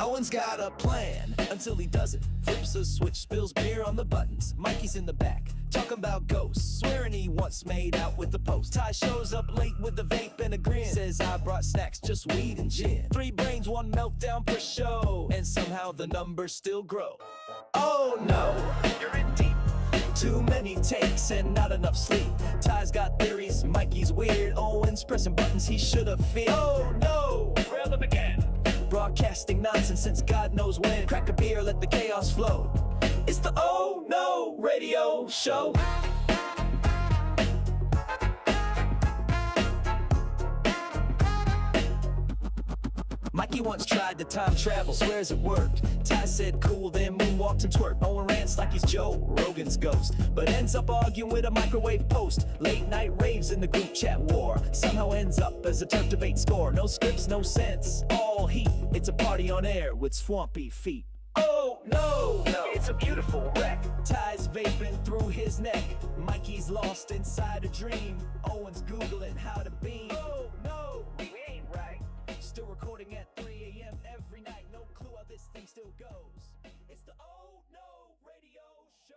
Owen's got a plan until he doesn't. Flips a switch, spills beer on the buttons. Mikey's in the back, talking about ghosts, swearing he once made out with the post. Ty shows up late with a vape and a grin. Says I brought snacks, just weed and gin. 3 brains, 1 meltdown per show, and somehow the numbers still grow. Oh no, you're in deep. Too many takes and not enough sleep. Ty's got theories, Mikey's weird. Owen's pressing buttons he should have feared. Oh no, relevant again. Broadcasting nonsense since God knows when. Crack a beer, let the chaos flow. It's the Oh No Radio Show. Mikey once tried to time travel, swears it worked. Ty said cool, then moonwalked and twerked. Owen rants like he's Joe Rogan's ghost, but ends up arguing with a microwave post. Late night raves in the group chat war. Somehow ends up as a turf debate score. No scripts, no sense, all heat. It's a party on air with swampy feet. Oh no, it's a beautiful wreck. Ty's vaping through his neck. Mikey's lost inside a dream. Owen's Googling how to beam. Oh no, we ain't right. Still recording at 3 a.m. every night. No clue how this thing still goes. It's the Oh No Radio Show.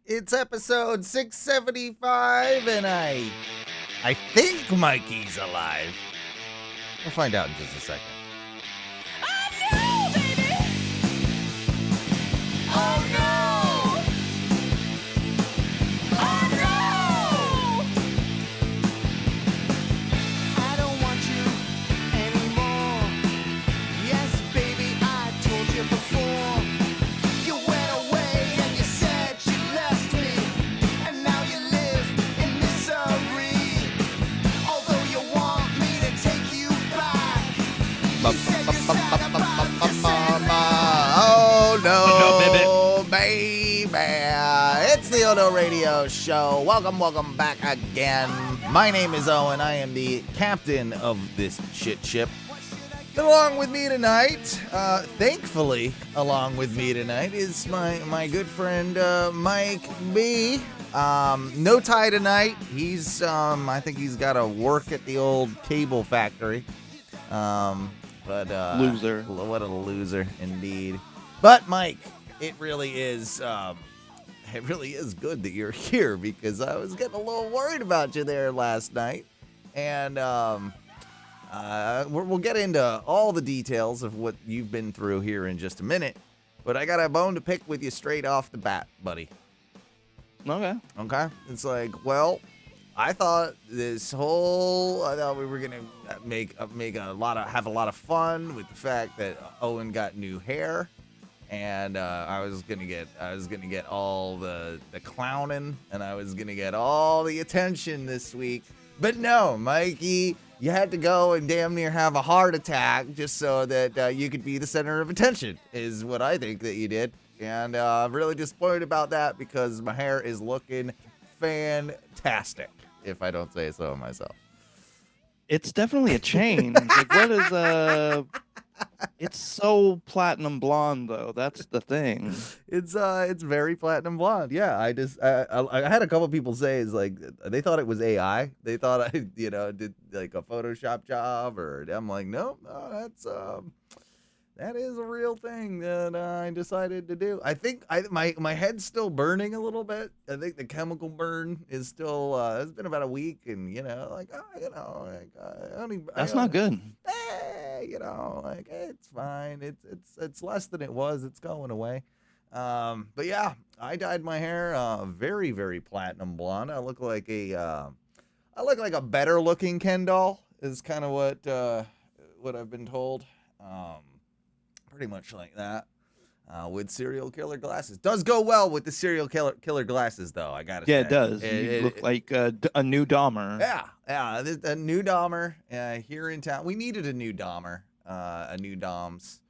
It's episode 675, and I think Mikey's alive. We'll find out in just a second. Oh no, baby! Oh no! Oh no! I don't want you anymore. Yes, baby, I told you before. You went away and you said you left me, and now you live in misery. Although you want me to take you back, you said you're sad about yourself. Oh no, baby. It's the Oh No Radio Show. Welcome back again. My name is Owen. I am the captain of this shit ship. Along with me tonight, thankfully, along with me tonight is my good friend Mike B. No Ty tonight. He's I think he's got to work at the old cable factory. But Loser. What a loser indeed. But Mike, it really is good that you're here, because I was getting a little worried about you there last night, and we'll get into all the details of what you've been through here in just a minute. But I got a bone to pick with you straight off the bat, buddy. Okay. Okay? It's like, well, I thought we were gonna have a lot of fun with the fact that Owen got new hair, and I was gonna get all the clowning, and I was gonna get all the attention this week. But no, Mikey, you had to go and damn near have a heart attack just so that you could be the center of attention, is what I think that you did. And I'm really disappointed about that, because my hair is looking fantastic, if I don't say so myself. It's definitely a change. Like, what is it's so platinum blonde though. That's the thing. It's very platinum blonde. Yeah, I had a couple people say it's like they thought it was AI. They thought I did like a Photoshop job, or I'm like, no, that is a real thing that I decided to do. I think my head's still burning a little bit. I think the chemical burn is still. It's been about a week, and That's not good. It's fine. It's less than it was. It's going away. But yeah, I dyed my hair very, very platinum blonde. I look like a better looking Ken doll, is kind of what I've been told. Pretty much like that. with serial killer glasses. Does go well with the serial killer glasses, though. I gotta say. Yeah, it does. You look like a new Dahmer. Yeah. A new Dahmer here in town. We needed a new Dahmer, a new Doms.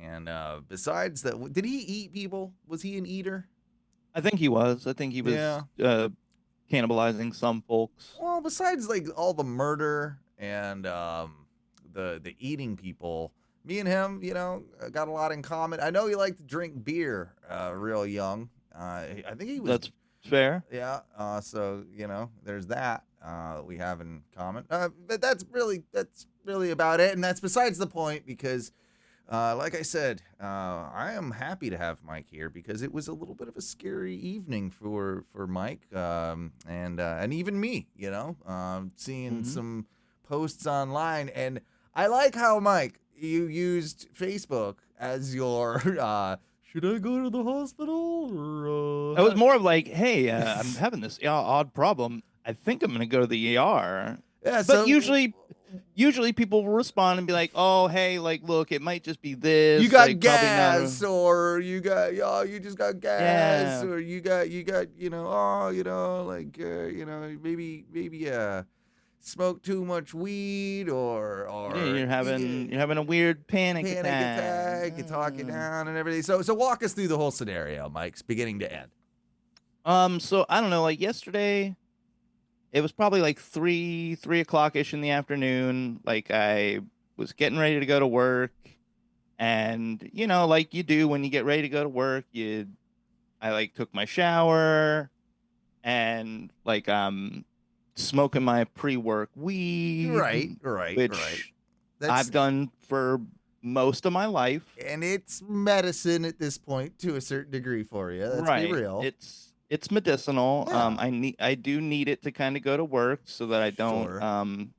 And besides that, did he eat people? Was he an eater? I think he was. I think he was cannibalizing some folks. Well, besides like all the murder and the eating people, me and him, got a lot in common. I know he liked to drink beer real young. I think he was. That's fair. Yeah. So there's that we have in common. But that's really about it, and that's besides the point because. Like I said, I am happy to have Mike here because it was a little bit of a scary evening for Mike and even me, seeing some posts online. And I like how, Mike, you used Facebook as your, should I go to the hospital? Or, It was more of like, hey, I'm having this odd problem. I think I'm going to go to the ER. Yeah, But usually people will respond and be like, "Oh, hey, like, look, it might just be this. You got like, probably not gas, or you you just got gas, Yeah. or you got, maybe smoke too much weed, or Yeah, you're having a weird panic attack. you're talking down and everything. So walk us through the whole scenario, Mike's beginning to end. So I don't know, like yesterday, it was probably like 3 o'clock-ish in the afternoon. Like I was getting ready to go to work, and like you do when you get ready to go to work, I like took my shower and like smoking my pre-work weed. Right. Which I've done for most of my life. And it's medicine at this point to a certain degree for you. Let's be real. It's medicinal. Yeah. I do need it to kind of go to work so that I don't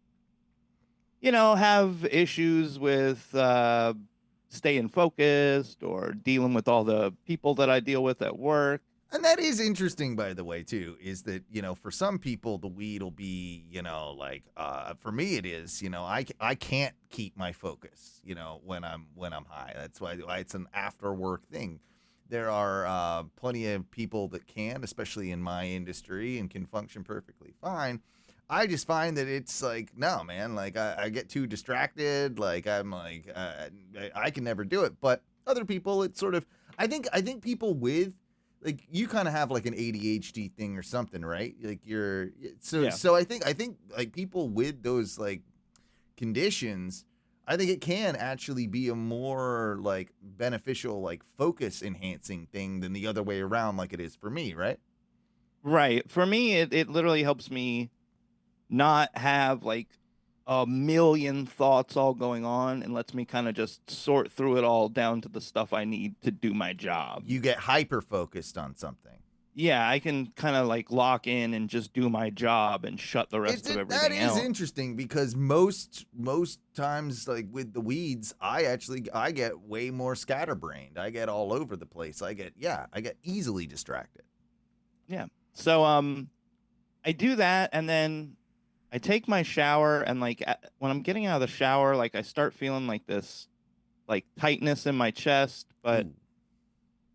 Sure. have issues with staying focused or dealing with all the people that I deal with at work. And that is interesting, by the way, too, is that, for some people, the weed will be, for me, it is, I can't keep my focus, when I'm high. That's why it's an after work thing. There are plenty of people that can, especially in my industry, and can function perfectly fine. I just find that it's like, no, man, like I get too distracted. Like I'm like, I can never do it. But other people, it's sort of, I think people with, like, you kind of have like an ADHD thing or something, right? Like so I think like people with those like conditions, I think it can actually be a more like beneficial, like focus enhancing thing than the other way around, like it is for me, right? Right. For me, it literally helps me not have like a million thoughts all going on and lets me kind of just sort through it all down to the stuff I need to do my job. You get hyper focused on something. Yeah, I can kind of like lock in and just do my job and shut the rest of everything That else. is interesting because most times, like with the weeds, I get way more scatterbrained. I get all over the place. I get easily distracted. Yeah. So I do that, and then I take my shower, and like when I'm getting out of the shower, like I start feeling like this like tightness in my chest, but Ooh.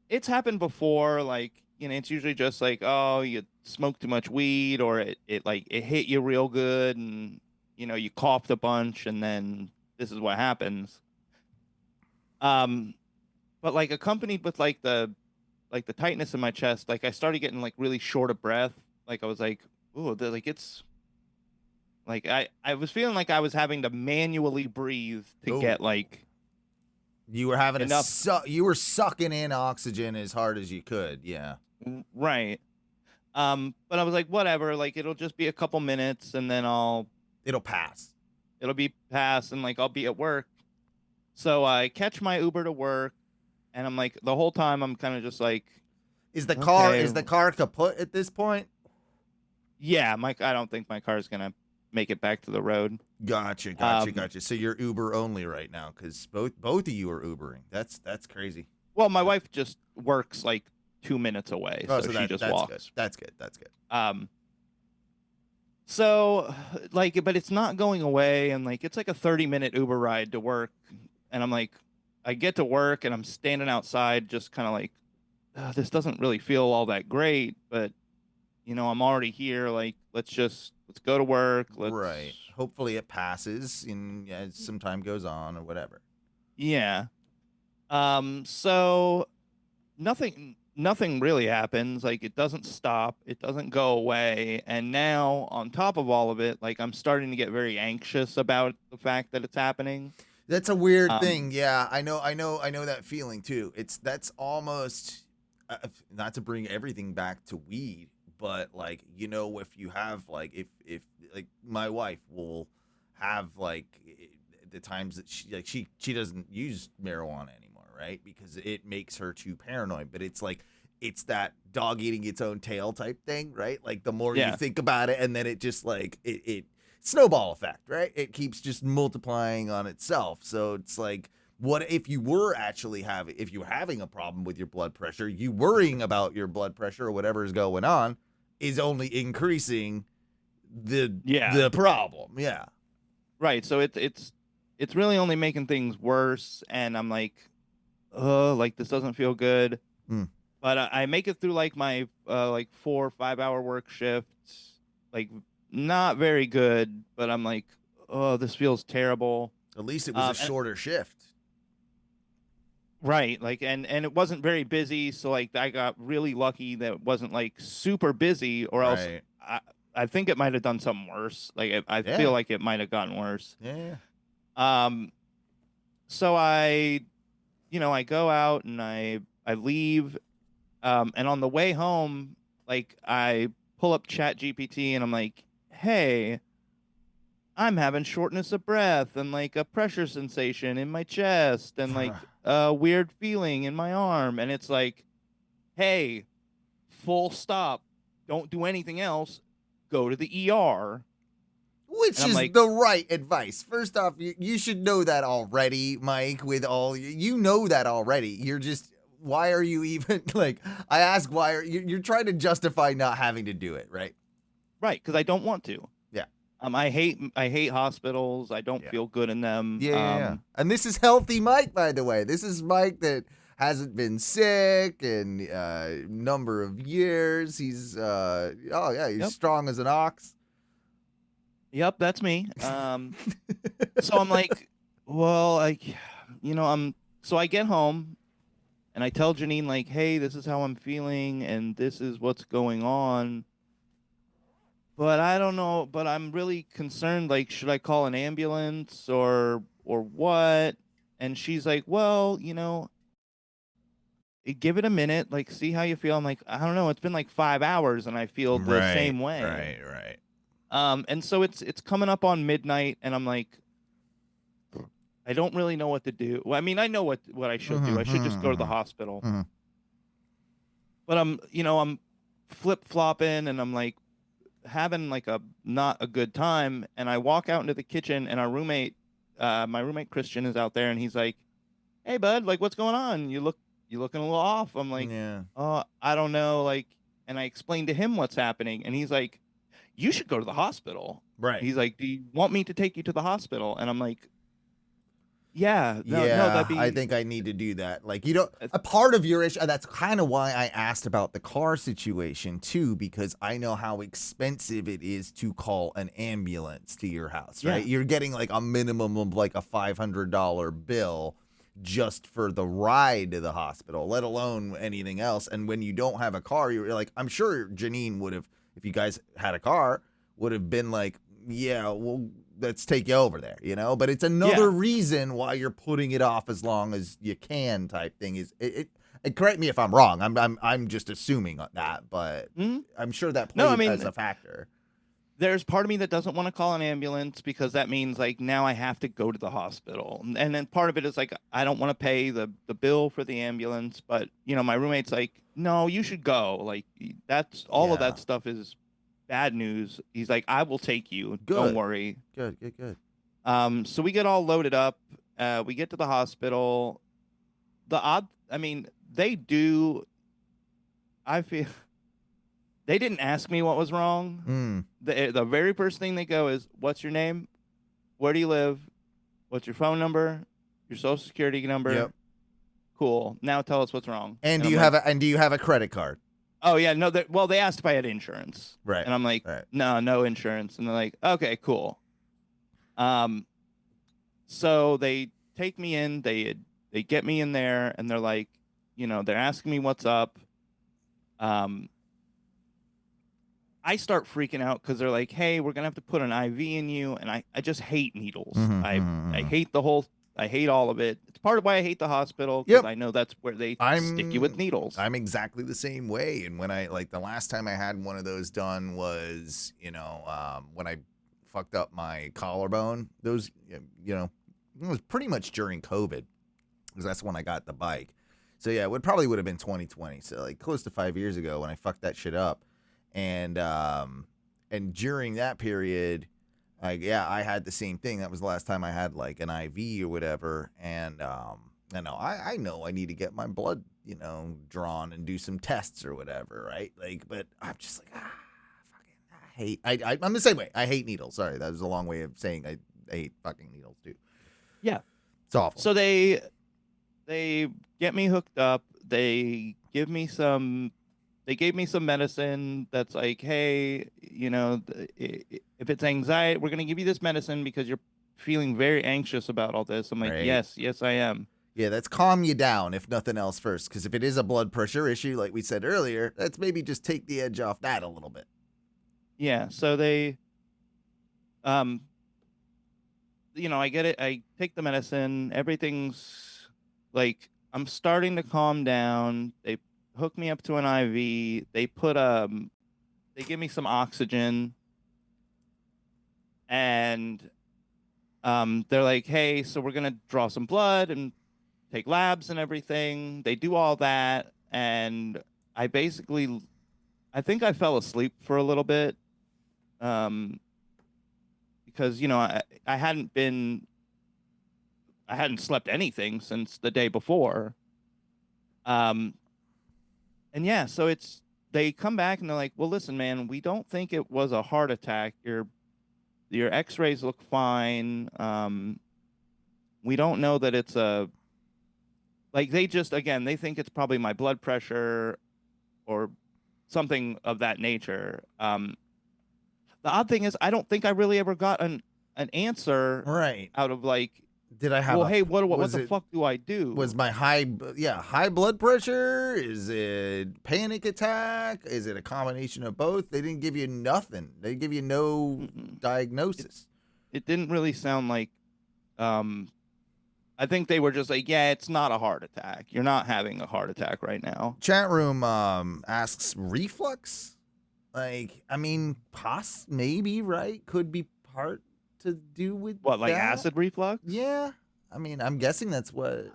it's happened before. Like, it's usually just like, oh, you smoked too much weed, or it hit you real good, and you coughed a bunch, and then this is what happens. But like accompanied with like the tightness in my chest, like I started getting like really short of breath. Like I was like, ooh, like it's like I was feeling like I was having to manually breathe to Ooh. get like You were having enough. you were sucking in oxygen as hard as you could. Yeah. Right. But I was like, whatever, like it'll just be a couple minutes and then It'll pass. it'll be past and like I'll be at work. So I catch my Uber to work, and I'm like, the whole time I'm kind of just like, Is the okay. car kaput at this point? Yeah, I don't think my car's gonna make it back to the road. Gotcha. So you're Uber only right now because both of you are Ubering. That's crazy. Well, my wife just works like 2 minutes away, so she just that's walks. Good. That's good. So like, but it's not going away, and like it's like a 30-minute Uber ride to work, and I'm like, I get to work and I'm standing outside, just kind of like, this doesn't really feel all that great, but I'm already here. Like, let's go to work. Right. Hopefully it passes and as some time goes on or whatever. Yeah. So nothing really happens. Like, it doesn't stop. It doesn't go away. And now on top of all of it, like, I'm starting to get very anxious about the fact that it's happening. That's a weird Um, thing. Yeah, I know that feeling too. That's almost not to bring everything back to weed, but like if you have like if like my wife will have like the times that she doesn't use marijuana anymore, right? Because it makes her too paranoid. But it's like it's that dog eating its own tail type thing, right? Like the more you Yeah. think about it, and then it just like it snowball effect, right? It keeps just multiplying on itself. So it's like, what if you were actually if you were having a problem with your blood pressure, you worrying about your blood pressure or whatever is going on is only increasing Yeah. the problem. Yeah. Right. So it's really only making things worse, and I'm like, like this doesn't feel good. Mm. But I make it through like my like 4 or 5 hour work shifts, like not very good. But I'm like, oh, this feels terrible. At least it was a shorter shift. Right. Like, and it wasn't very busy, so like I got really lucky that it wasn't like super busy, or else Right. I think it might have done something worse. Like I Yeah. feel like it might have gotten worse. Yeah. So I go out and I leave, and on the way home, like I pull up Chat GPT and I'm like, hey, I'm having shortness of breath and like a pressure sensation in my chest and like a weird feeling in my arm. And it's like, hey, full stop. Don't do anything else. Go to the ER. Which And I'm is like- the right advice. First off, you should know that already, Mike, with all you know that already. You're just, why are you even like, I ask why are you're trying to justify not having to do it, right? Right, because I don't want to. Yeah. I hate hospitals. I don't Yeah. feel good in them. Yeah. And this is healthy Mike, by the way. This is Mike that hasn't been sick in a number of years. He's he's strong as an ox. Yep, that's me. So I'm like, well, so I get home and I tell Janine, like, hey, this is how I'm feeling and this is what's going on. But I don't know, but I'm really concerned, like, should I call an ambulance or what? And she's like, well, give it a minute, like, see how you feel. I'm like, I don't know, it's been like 5 hours and I feel the same way. Right. And so it's coming up on midnight, and I'm like, I don't really know what to do. Well, I mean, I know what I should do. I should just go to the hospital. Mhm. But I'm flip-flopping, and I'm like having like a not a good time. And I walk out into the kitchen, and my roommate Christian is out there, and he's like, hey, bud, like, what's going on? You looking a little off. I'm like, Yeah. I don't know. Like, and I explained to him what's happening, and he's like, you should go to the hospital. Right. He's like, do you want me to take you to the hospital? And I'm like, yeah, no, yeah, that'd be. I think I need to do that. Like, a part of your issue, that's kind of why I asked about the car situation too, because I know how expensive it is to call an ambulance to your house, right? Yeah. You're getting like a minimum of like a $500 bill just for the ride to the hospital, let alone anything else. And when you don't have a car, you're like, I'm sure Janine would have, if you guys had a car, would have been like, yeah, well, let's take you over there, But it's another reason why you're putting it off as long as you can, type thing. Is it? Correct me if I'm wrong. I'm just assuming that, but I'm sure that plays as a factor. There's part of me that doesn't want to call an ambulance because that means like now I have to go to the hospital, and then part of it is like I don't want to pay the bill for the ambulance, but my roommate's like, no, you should go. Like that's all of that stuff is bad news. He's like, I will take you. Good. Don't worry. Good. So we get all loaded up. We get to the hospital. They do. I feel they didn't ask me what was wrong. The very first thing they go is, what's your name? Where do you live? What's your phone number? your social security number. Yep. Cool. Now tell us what's wrong. And do I'm you like, have a credit card? Oh yeah, no. Well, they asked if I had insurance, Right. and I'm like, Right. no insurance, and they're like, okay, cool. So they take me in, they get me in there, and they're like, they're asking me what's up. I start freaking out because they're like, hey, we're gonna have to put an IV in you, and I just hate needles. Mhm, I mhm, hate I hate all of it. It's part of why I hate the hospital, because Yep. I know that's where they stick you with needles. I'm exactly the same way. And when the last time I had one of those done was, when I fucked up my collarbone. Those, it was pretty much during COVID, because that's when I got the bike. So yeah, it probably would have been 2020. So like close to 5 years ago when I fucked that shit up. And during that period, I had the same thing. That was the last time I had like an IV or whatever. And I know I need to get my blood, drawn and do some tests or whatever, right? Like, but I'm just like, I'm the same way. I hate needles. Sorry, that was a long way of saying I hate fucking needles too. Yeah, it's awful. So they get me hooked up. They gave me some medicine that's like, hey, if it's anxiety, we're going to give you this medicine because you're feeling very anxious about all this. I'm like, Right. yes, I am. Yeah, that's calm you down, if nothing else first. Because if it is a blood pressure issue, like we said earlier, let's maybe just take the edge off that a little bit. Yeah, so they, I get it. I take the medicine. Everything's like, I'm starting to calm down. They hook me up to an IV. They give me some oxygen, and they're like, hey, so we're gonna draw some blood and take labs and everything. They do all that, and I think I fell asleep for a little bit, because I hadn't slept anything since the day before. And yeah, so they come back and they're like, well, listen, man, we don't think it was a heart attack. Your x-rays look fine. We don't know that it's they think it's probably my blood pressure or something of that nature. The odd thing is, I don't think I really ever got an answer Right. out of like, Did I have? well, hey, what the fuck do I do? Was my high blood pressure? Is it panic attack? Is it a combination of both? They didn't give you nothing. They give you no diagnosis. It didn't really sound like. I think they were just like, yeah, it's not a heart attack. You're not having a heart attack right now. Chat room asks reflux. Like, I mean, maybe, right? Could be part to do with what, like that? acid reflux? Yeah. I mean, I'm guessing that's what.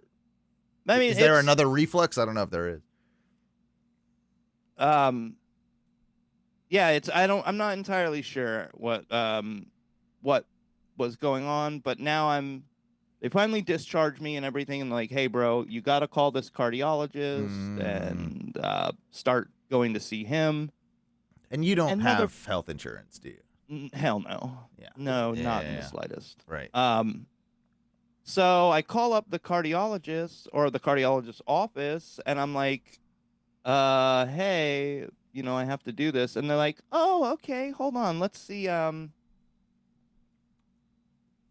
I mean, is there another reflux? I don't know if there is. Yeah, I'm not entirely sure what was going on, but now they finally discharged me and everything, and like, hey, bro, you got to call this cardiologist and start going to see him. And you don't have health insurance, do you? Hell no. Yeah. No, not in the slightest. Right. So I call up the cardiologist or the cardiologist's office, and I'm like, hey, I have to do this. And they're like, oh, okay, hold on. Let's see.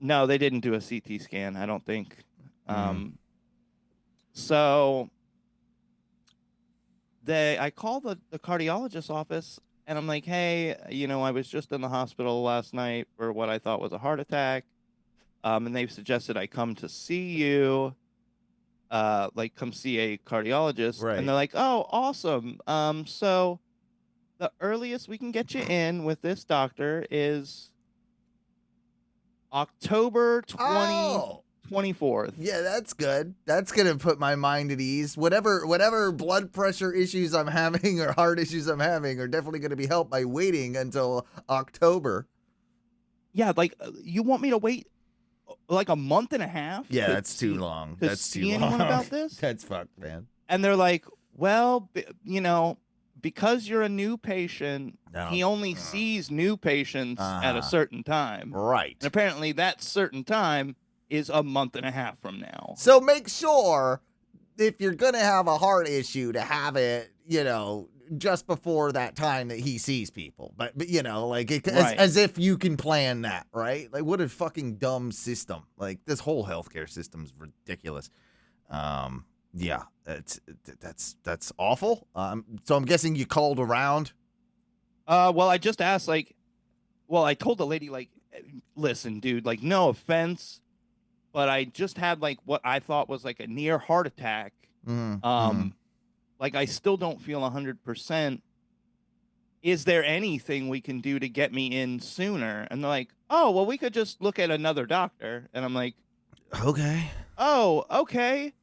No, they didn't do a CT scan, I don't think. So I call the cardiologist's office, and I'm like, hey, I was just in the hospital last night for what I thought was a heart attack. And they've suggested I come to see you, come see a cardiologist. Right. And they're like, oh, awesome. So the earliest we can get you in with this doctor is October 24th. Yeah, that's good. That's going to put my mind at ease. Whatever blood pressure issues I'm having or heart issues I'm having are definitely going to be helped by waiting until October. Yeah, you want me to wait like a month and a half? Yeah, that's too long. That's too long. Anyone about this? That's fucked, man. And they're like, well, because you're a new patient, he only sees new patients at a certain time. Right. And apparently that certain time is a month and a half from now. So make sure if you're going to have a heart issue to have it, just before that time that he sees people. But like Right. as if you can plan that, right? Like what a fucking dumb system. Like this whole healthcare system's ridiculous. Yeah, that's awful. So I'm guessing you called around. Well, I just asked, like, well, I told the lady, like, listen, dude, like, no offense, but I just had, like, what I thought was, like, a near heart attack. Like, I still don't feel 100%. Is there anything we can do to get me in sooner? And they're like, oh, well, we could just look at another doctor. And I'm like, Okay. oh, okay.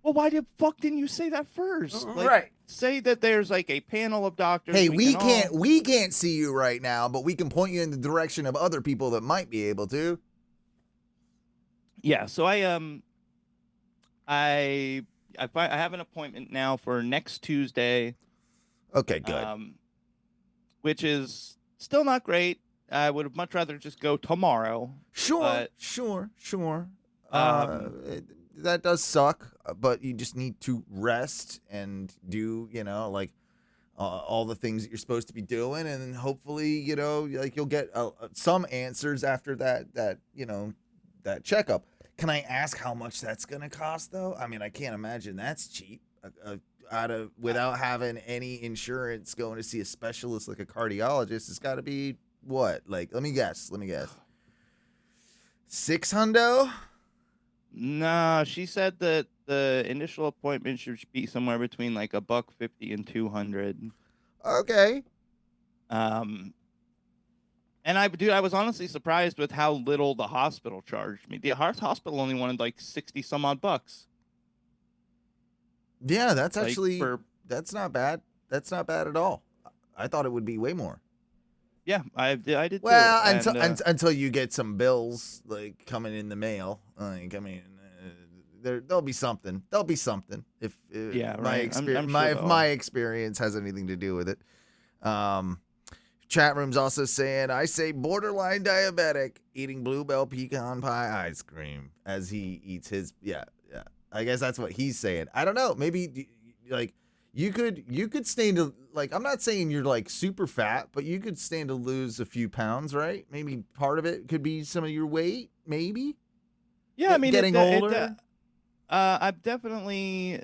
Well, why the fuck didn't you say that first? Like, Right. say that there's, like, a panel of doctors. Hey, we can't see you right now, but we can point you in the direction of other people that might be able to. Yeah, so I have an appointment now for next Tuesday. Okay, good. Which is still not great. I would have much rather just go tomorrow. Sure. That does suck, but you just need to rest and do, like all the things that you're supposed to be doing, and then hopefully, like you'll get some answers after that checkup. Can I ask how much that's gonna cost, though? I mean, I can't imagine that's cheap. Without having any insurance, going to see a specialist like a cardiologist, it's got to be what? Like, let me guess. 600. No, she said that the initial appointment should be somewhere between like $150 and $200. Okay. And I was honestly surprised with how little the hospital charged me. The hospital only wanted like 60 some odd bucks. Yeah, that's Like, actually that's not bad. That's not bad at all. I thought it would be way more. Yeah, I did. Well, too. And, until you get some bills like coming in the mail. Like, I mean, there'll be something. There'll be something if Yeah, my right. experience I'm sure if my experience has anything to do with it. Chat room's also saying, I say borderline diabetic eating Bluebell pecan pie ice cream as he eats his. Yeah. I guess that's what he's saying. I don't know. Maybe like you could stand to, like, I'm not saying you're like super fat, but you could stand to lose a few pounds, right? Maybe part of it could be some of your weight, maybe. yeah, I mean, getting older. I've definitely,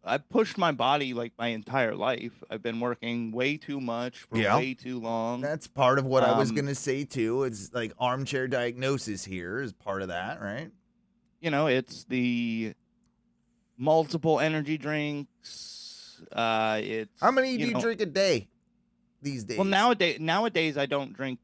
I've pushed my body like my entire life. I've been working way too much for way too long. That's part of what I was gonna say too. It's like armchair diagnosis here is part of that, right? It's the multiple energy drinks. It's How many do you drink a day these days? Well, nowadays I don't drink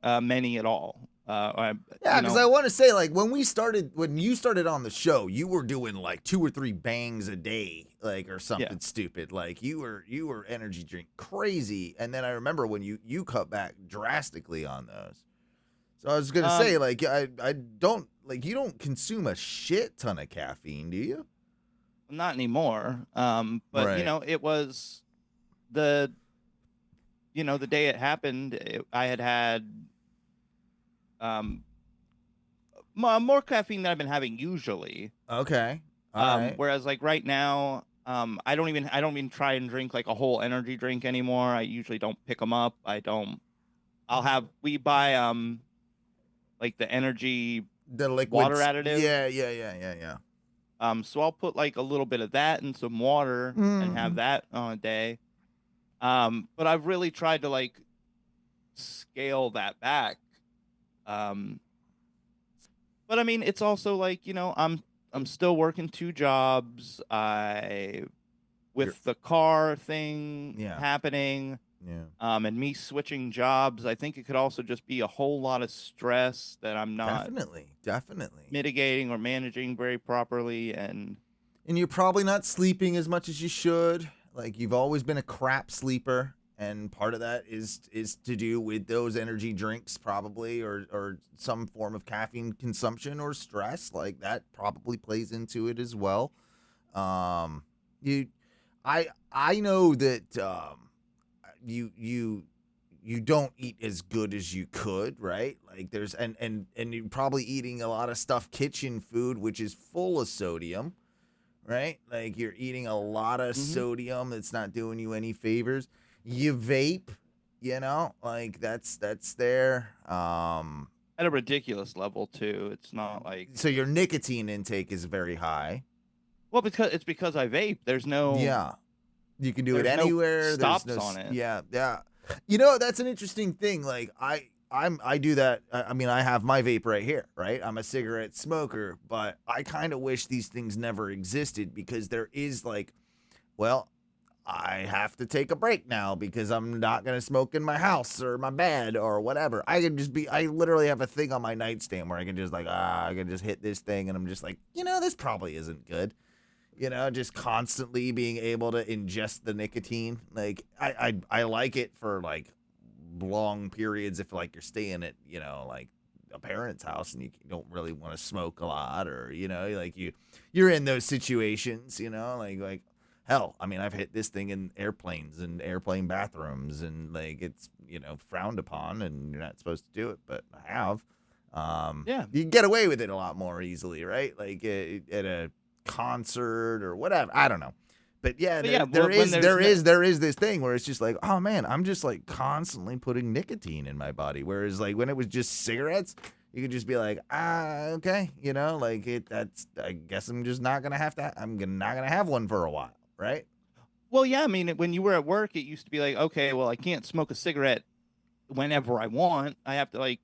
many at all. Because I want to say, like, when you started on the show, you were doing like 2 or 3 bangs a day, like, or something stupid. Like you were energy drink crazy, and then I remember when you cut back drastically on those. So I was gonna say, like, I don't, like, you don't consume a shit ton of caffeine, do you? Not anymore. But Right. it was the day it happened. I had more caffeine than I've been having usually. Okay. All right. Whereas like right now, I don't even try and drink like a whole energy drink anymore. I usually don't pick them up. We buy like the energy The liquid water additive. Yeah. So I'll put like a little bit of that in some water and have that on a day. But I've really tried to like scale that back. But I mean, it's also like, I'm still working 2 jobs. With the car thing happening, and me switching jobs, I think it could also just be a whole lot of stress that I'm not Definitely mitigating or managing very properly. And you're probably not sleeping as much as you should. Like, you've always been a crap sleeper, and part of that is to do with those energy drinks, probably, or some form of caffeine consumption or stress. Like, that probably plays into it as well. I know that you you don't eat as good as you could, right? Like there's and you're probably eating a lot of stuff, kitchen food, which is full of sodium, right? Like you're eating a lot of sodium that's not doing you any favors. You vape, like that's there. At a ridiculous level too. It's not like So your nicotine intake is very high. well because I vape. There's no Yeah. You can do it there's no anywhere. stops There's no on it. Yeah. That's an interesting thing. Like I do that. I mean, I have my vape right here, right? I'm a cigarette smoker, but I kind of wish these things never existed because there is like, well, I have to take a break now because I'm not going to smoke in my house or my bed or whatever. I literally have a thing on my nightstand where I can just I can just hit this thing and I'm just like, this probably isn't good. Just constantly being able to ingest the nicotine. Like I like it for like long periods if like you're staying at, like a parent's house and you don't really want to smoke a lot or, like you're in those situations, like hell, I mean, I've hit this thing in airplanes and airplane bathrooms and like it's, frowned upon and you're not supposed to do it, but I have. Yeah. You can get away with it a lot more easily, right? Like at a concert or whatever. I don't know. But yeah, there is this thing where it's just like, oh man, I'm just like constantly putting nicotine in my body. Whereas like when it was just cigarettes, you could just be like, okay, like I guess I'm just not gonna have one for a while, right? Well, yeah, I mean, when you were at work, it used to be like, okay, well, I can't smoke a cigarette whenever I want. I have to I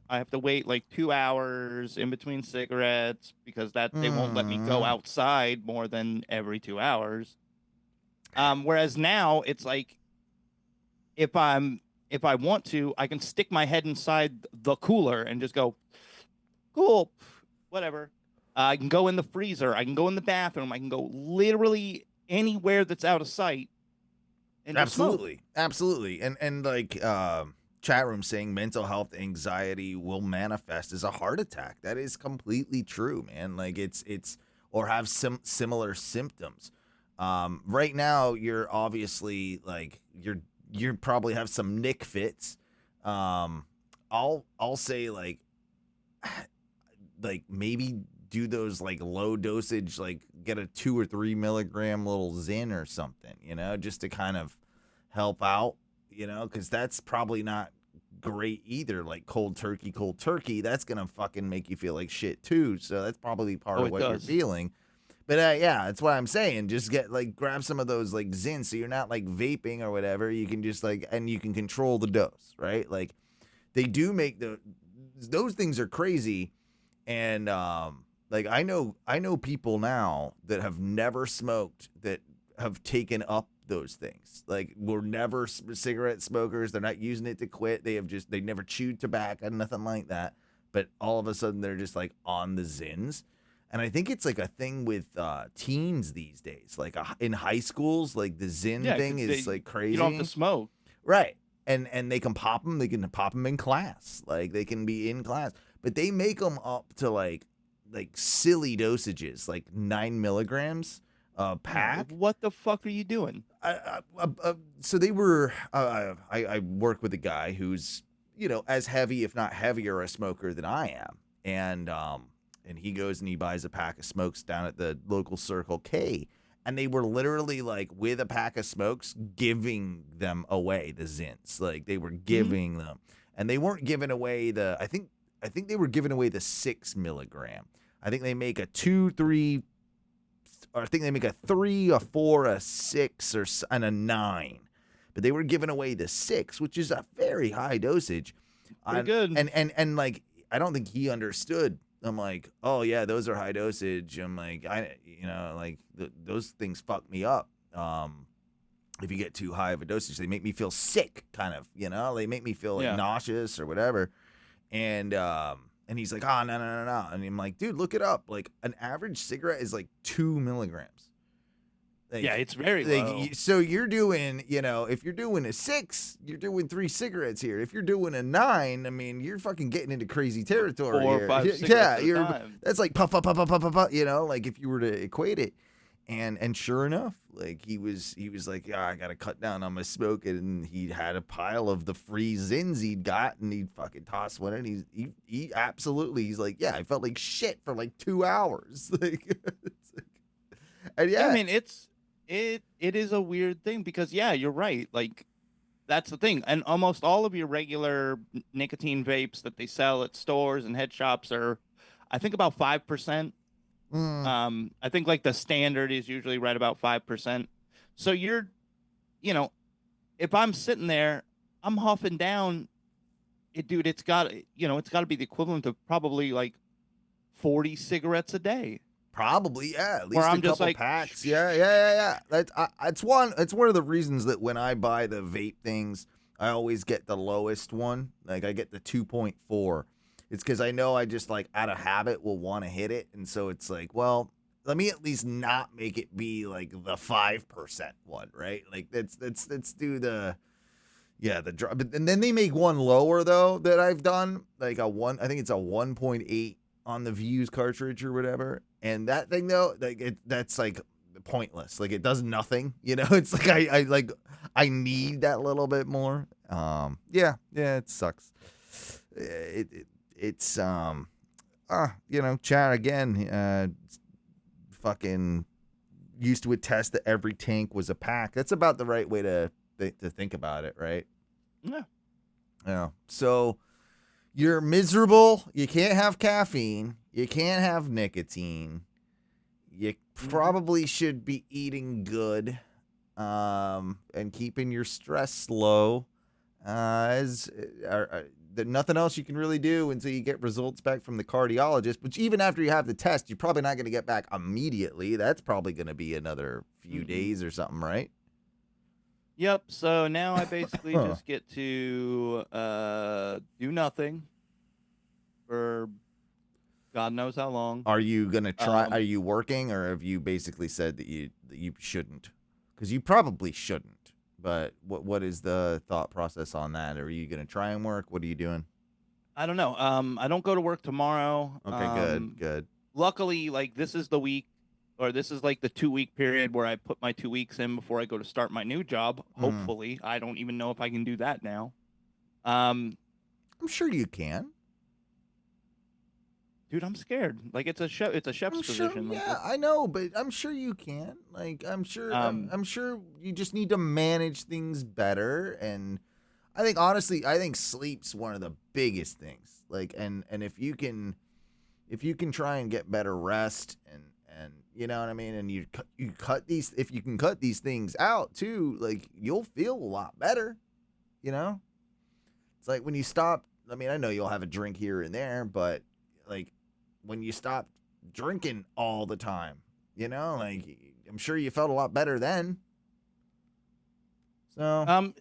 have to wait like 2 hours in between cigarettes because they won't let me go outside more than every 2 hours. Whereas now it's like, if I want to, I can stick my head inside the cooler and just go, cool, whatever. I can go in the freezer. I can go in the bathroom. I can go literally anywhere that's out of sight. And absolutely. And like chat room saying mental health anxiety will manifest as a heart attack. That is completely true, man. Like it's or have some similar symptoms. Right now you're obviously like you probably have some nick fits. I'll say like maybe do those like low dosage, like get a 2 or 3 milligram little Zyn or something, just to kind of help out, because that's probably not great either. Like cold turkey, that's gonna fucking make you feel like shit too. So that's probably part of what you're feeling. But yeah, that's what I'm saying. Just grab some of those like Zyn, so you're not like vaping or whatever. You can just and you can control the dose, right? Like they do make those things are crazy, and like I know people now that have never smoked that have taken up those things. Like were never cigarette smokers. They're not using it to quit. They never chewed tobacco, nothing like that. But all of a sudden they're just like on the Zyns. And I think it's like a thing with teens these days. Like in high schools, like the Zyn thing is like crazy. You don't have to smoke. Right. And they can pop them. They can pop them in class. Like they can be in class. But they make them up to like silly dosages, like 9 milligrams a pack. What the fuck are you doing? So they were, I work with a guy who's, as heavy, if not heavier, a smoker than I am. And he goes and he buys a pack of smokes down at the local Circle K. And they were literally like with a pack of smokes giving them away, the Zyns. Like they were giving them. And they weren't giving away I think they were giving away the 6 milligram. I think they make a 2, 3, or I think they make a 3, a 4, a 6, and a 9. But they were giving away the 6, which is a very high dosage. Pretty good. And like I don't think he understood. I'm like, oh yeah, those are high dosage. I'm like, those things fuck me up. If you get too high of a dosage, they make me feel sick, kind of. They make me feel like nauseous or whatever. And he's like, no. And I'm like, dude, look it up. Like an average cigarette is like 2 milligrams. Like, yeah, it's very low. So you're doing, if you're doing a 6, you're doing 3 cigarettes here. If you're doing a 9, I mean, you're fucking getting into crazy territory 4 here. or 5 cigarettes at a time. That's like puff, puff, puff, puff, puff, puff, puff, like if you were to equate it. And sure enough, like he was like, yeah, I gotta cut down on my smoking, and he had a pile of the free Zins he'd got, and he'd fucking toss one, and he absolutely, he's like, yeah, I felt like shit for like 2 hours, like, it's like, and Yeah, yeah, I mean, it is a weird thing because yeah, you're right. Like that's the thing, and almost all of your regular nicotine vapes that they sell at stores and head shops are, I think, about 5%. mm, I think like the standard is usually right about 5%. So you're, you know, if I'm sitting there, I'm huffing down it, dude. It's got, it's got to be the equivalent of probably like 40 cigarettes a day. probably, yeah, at Where least a I'm just couple like, packs, yeah. It's one of the reasons that when I buy the vape things, I always get the lowest one, like I get the 2.4. It's because I know I just like out of habit will want to hit it, and so it's like, well, let me at least not make it be like the 5% one, right? Like let's do the drop. And then they make one lower though that I've done, like I think it's a 1.8 on the Views cartridge or whatever, and that thing though, like that's like pointless. Like it does nothing, you know. It's like I need that little bit more. Yeah, it sucks. It's Chad again, fucking used to attest that every tank was a pack. That's about the right way to think about it, right? Yeah. So you're miserable. You can't have caffeine. You can't have nicotine. You probably should be eating good, and keeping your stress low. There's nothing else you can really do until you get results back from the cardiologist, which even after you have the test, you're probably not going to get back immediately. That's probably going to be another few days or something, right? Yep. So now I basically just get to do nothing for God knows how long. Are you going to try? Are you working, or have you basically said that you shouldn't? Because you probably shouldn't. But what is the thought process on that? Are you going to try and work? What are you doing? I don't know. I don't go to work tomorrow. Okay, good. Luckily, like this is the week, or this is like the 2-week period where I put my 2 weeks in before I go to start my new job. Hopefully, I don't even know if I can do that now. I'm sure you can. Dude, I'm scared. Like it's a chef's position. Like, yeah, I know, but I'm sure you can. Like I'm sure you just need to manage things better. And I think honestly, sleep's one of the biggest things. Like and if you can try and get better rest and you know what I mean, and you cut these, if you can cut these things out too, like you'll feel a lot better. You know, it's like when you stop. I mean, I know you'll have a drink here and there, but like when you stop drinking all the time, you know, like I'm sure you felt a lot better then. So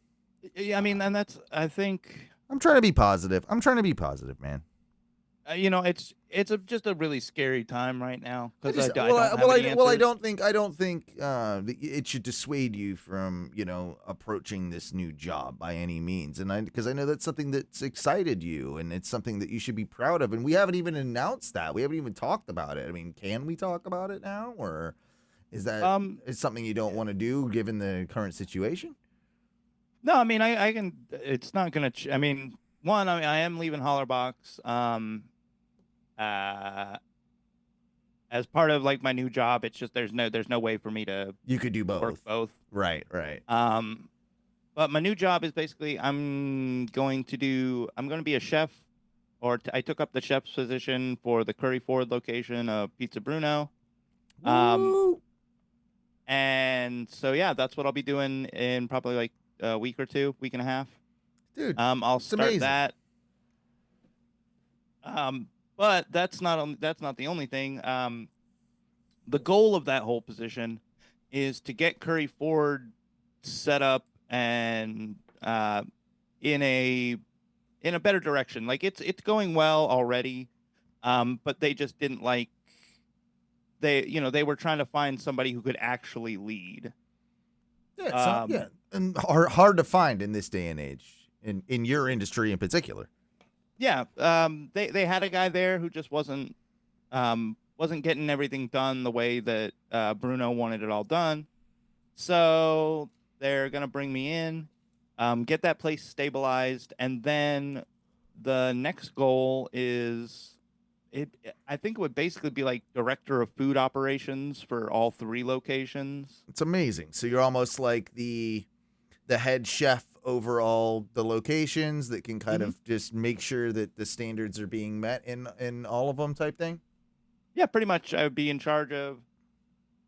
yeah, I mean, and that's, I think, I'm trying to be positive, man. it's just a really scary time right now I because just, I well, don't have any I answers. don't think it should dissuade you from, approaching this new job by any means. And because I know that's something that's excited you, and it's something that you should be proud of. And we haven't even announced that. We haven't even talked about it. I mean, can we talk about it now, or is that is something you don't want to do given the current situation? No, I mean, I can. It's not gonna. I mean, one, I am leaving Hollerbox. As part of like my new job, it's just there's no way for me to You could do both. work both. Right. But my new job is basically I'm going to be a chef, or I took up the chef's position for the Curry Ford location of Pizza Bruno. Woo! And so yeah, that's what I'll be doing in probably like a week or two, week and a half. Dude, I'll it's start amazing. that. But that's not the only thing. The goal of that whole position is to get Curry Ford set up and in a better direction. Like it's going well already, but they just didn't like they were trying to find somebody who could actually lead. Yeah, and hard to find in this day and age, in your industry in particular. Yeah, they had a guy there who just wasn't wasn't getting everything done the way that Bruno wanted it all done. So they're gonna bring me in, get that place stabilized, and then the next goal is I think it would basically be like director of food operations for all 3 locations. It's amazing. So you're almost like the head chef over all the locations that can kind of just make sure that the standards are being met in all of them type thing. Yeah, pretty much. I would be in charge of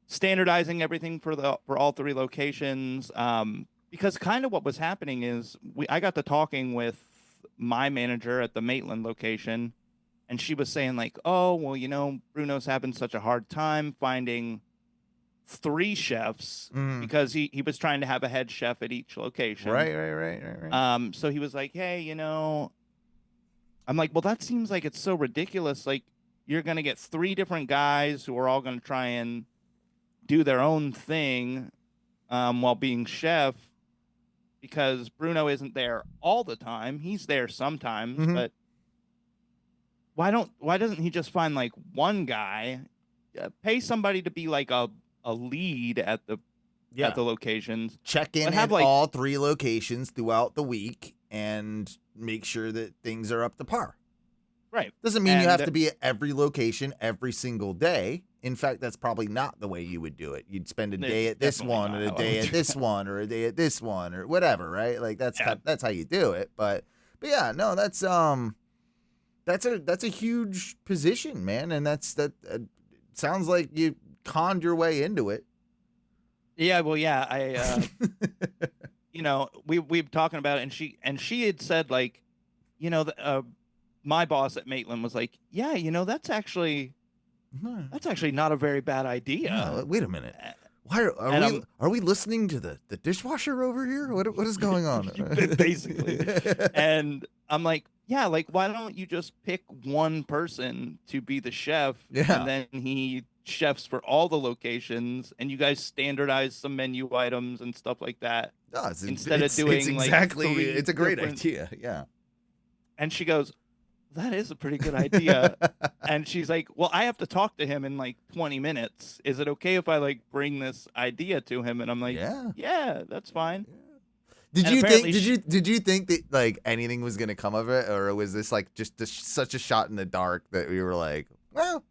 standardizing everything for all 3 locations. Because kind of what was happening is I got to talking with my manager at the Maitland location, and she was saying like, "Oh, well, Bruno's having such a hard time finding 3 chefs because he was trying to have a head chef at each location." Right. So he was like, "Hey, I'm like, well, that seems like it's so ridiculous. Like, you're gonna get 3 different guys who are all gonna try and do their own thing, while being chef, because Bruno isn't there all the time. He's there sometimes, but why doesn't he just find like one guy, pay somebody to be like a lead at the locations, Check in but at have like all 3 locations throughout the week and make sure that things are up to par. right? Doesn't mean you And have to be at every location every single day. In fact, that's probably not the way you would do it. You'd spend a day It's at this definitely one, not and a how I day would at do this one, or a day at this one, or whatever, right? Like that's Yeah. that's how you do it. But yeah, no, that's a huge position, man, and that sounds like you conned your way into it. Yeah, well, yeah, I we were talking about it, and she had said like, my boss at Maitland was like, yeah, that's actually not a very bad idea. No, wait a minute. Why And are we listening to the dishwasher over here? What is going on? basically. And I'm like, yeah, like why don't you just pick one person to be the chef, Yeah. and then he chefs for all the locations, and you guys standardize some menu items and stuff like that. No, Instead of doing, it's like, exactly 3 it's a great different- idea. Yeah. And she goes, that is a pretty good idea. And she's like, well, I have to talk to him in like 20 minutes. Is it okay if I like bring this idea to him? And I'm like, Yeah. yeah, that's fine. Did And you think apparently did you think that like anything was gonna come of it, or was this like just such a shot in the dark that we were like, well,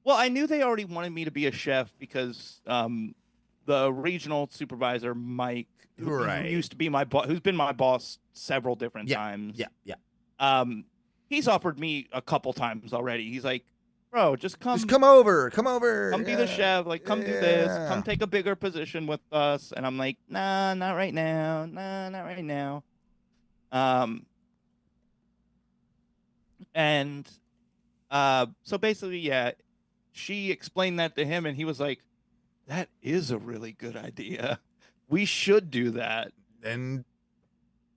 Well, I knew they already wanted me to be a chef because the regional supervisor, Mike, who Right. used to be my boss, who's been my boss several different times. yeah. He's offered me a couple times already. He's like, bro, just come Come over. be the chef, like come do this, Yeah. come take a bigger position with us. And I'm like, nah, not right now. Nah, not right now. And so basically, yeah, she explained that to him, and he was like, that is a really good idea. We should do that.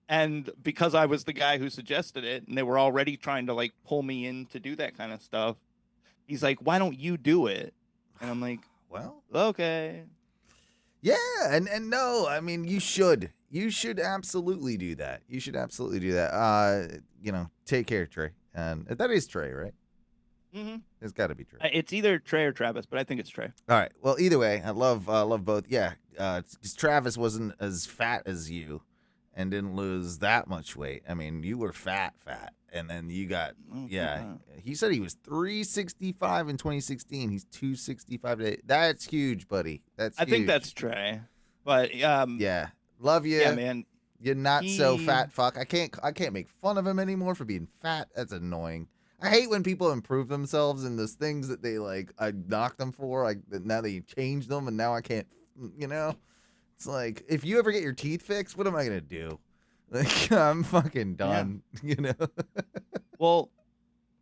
And because I was the guy who suggested it, and they were already trying to like pull me in to do that kind of stuff, he's like, why don't you do it? And I'm like, Well, okay. yeah, and no, I mean you should absolutely do that. You should absolutely do that. Take care, Trey. And that is Trey, right? Mm-hmm. It's got to be Trey. It's either Trey or Travis, but I think it's Trey. All right. Well, either way, I love both. Yeah, because Travis wasn't as fat as you, and didn't lose that much weight. I mean, you were fat, and then you got He said he was 365 in 2016. He's 265 today. That's huge, buddy. I think that's Trey. But yeah, love you. yeah, man. You're not so He- fat, fuck. I can't make fun of him anymore for being fat. That's annoying. I hate when people improve themselves in those things that they like. I knocked them for. Like now they changed them, and now I can't. It's like if you ever get your teeth fixed, what am I gonna do? Like I'm fucking done. Well,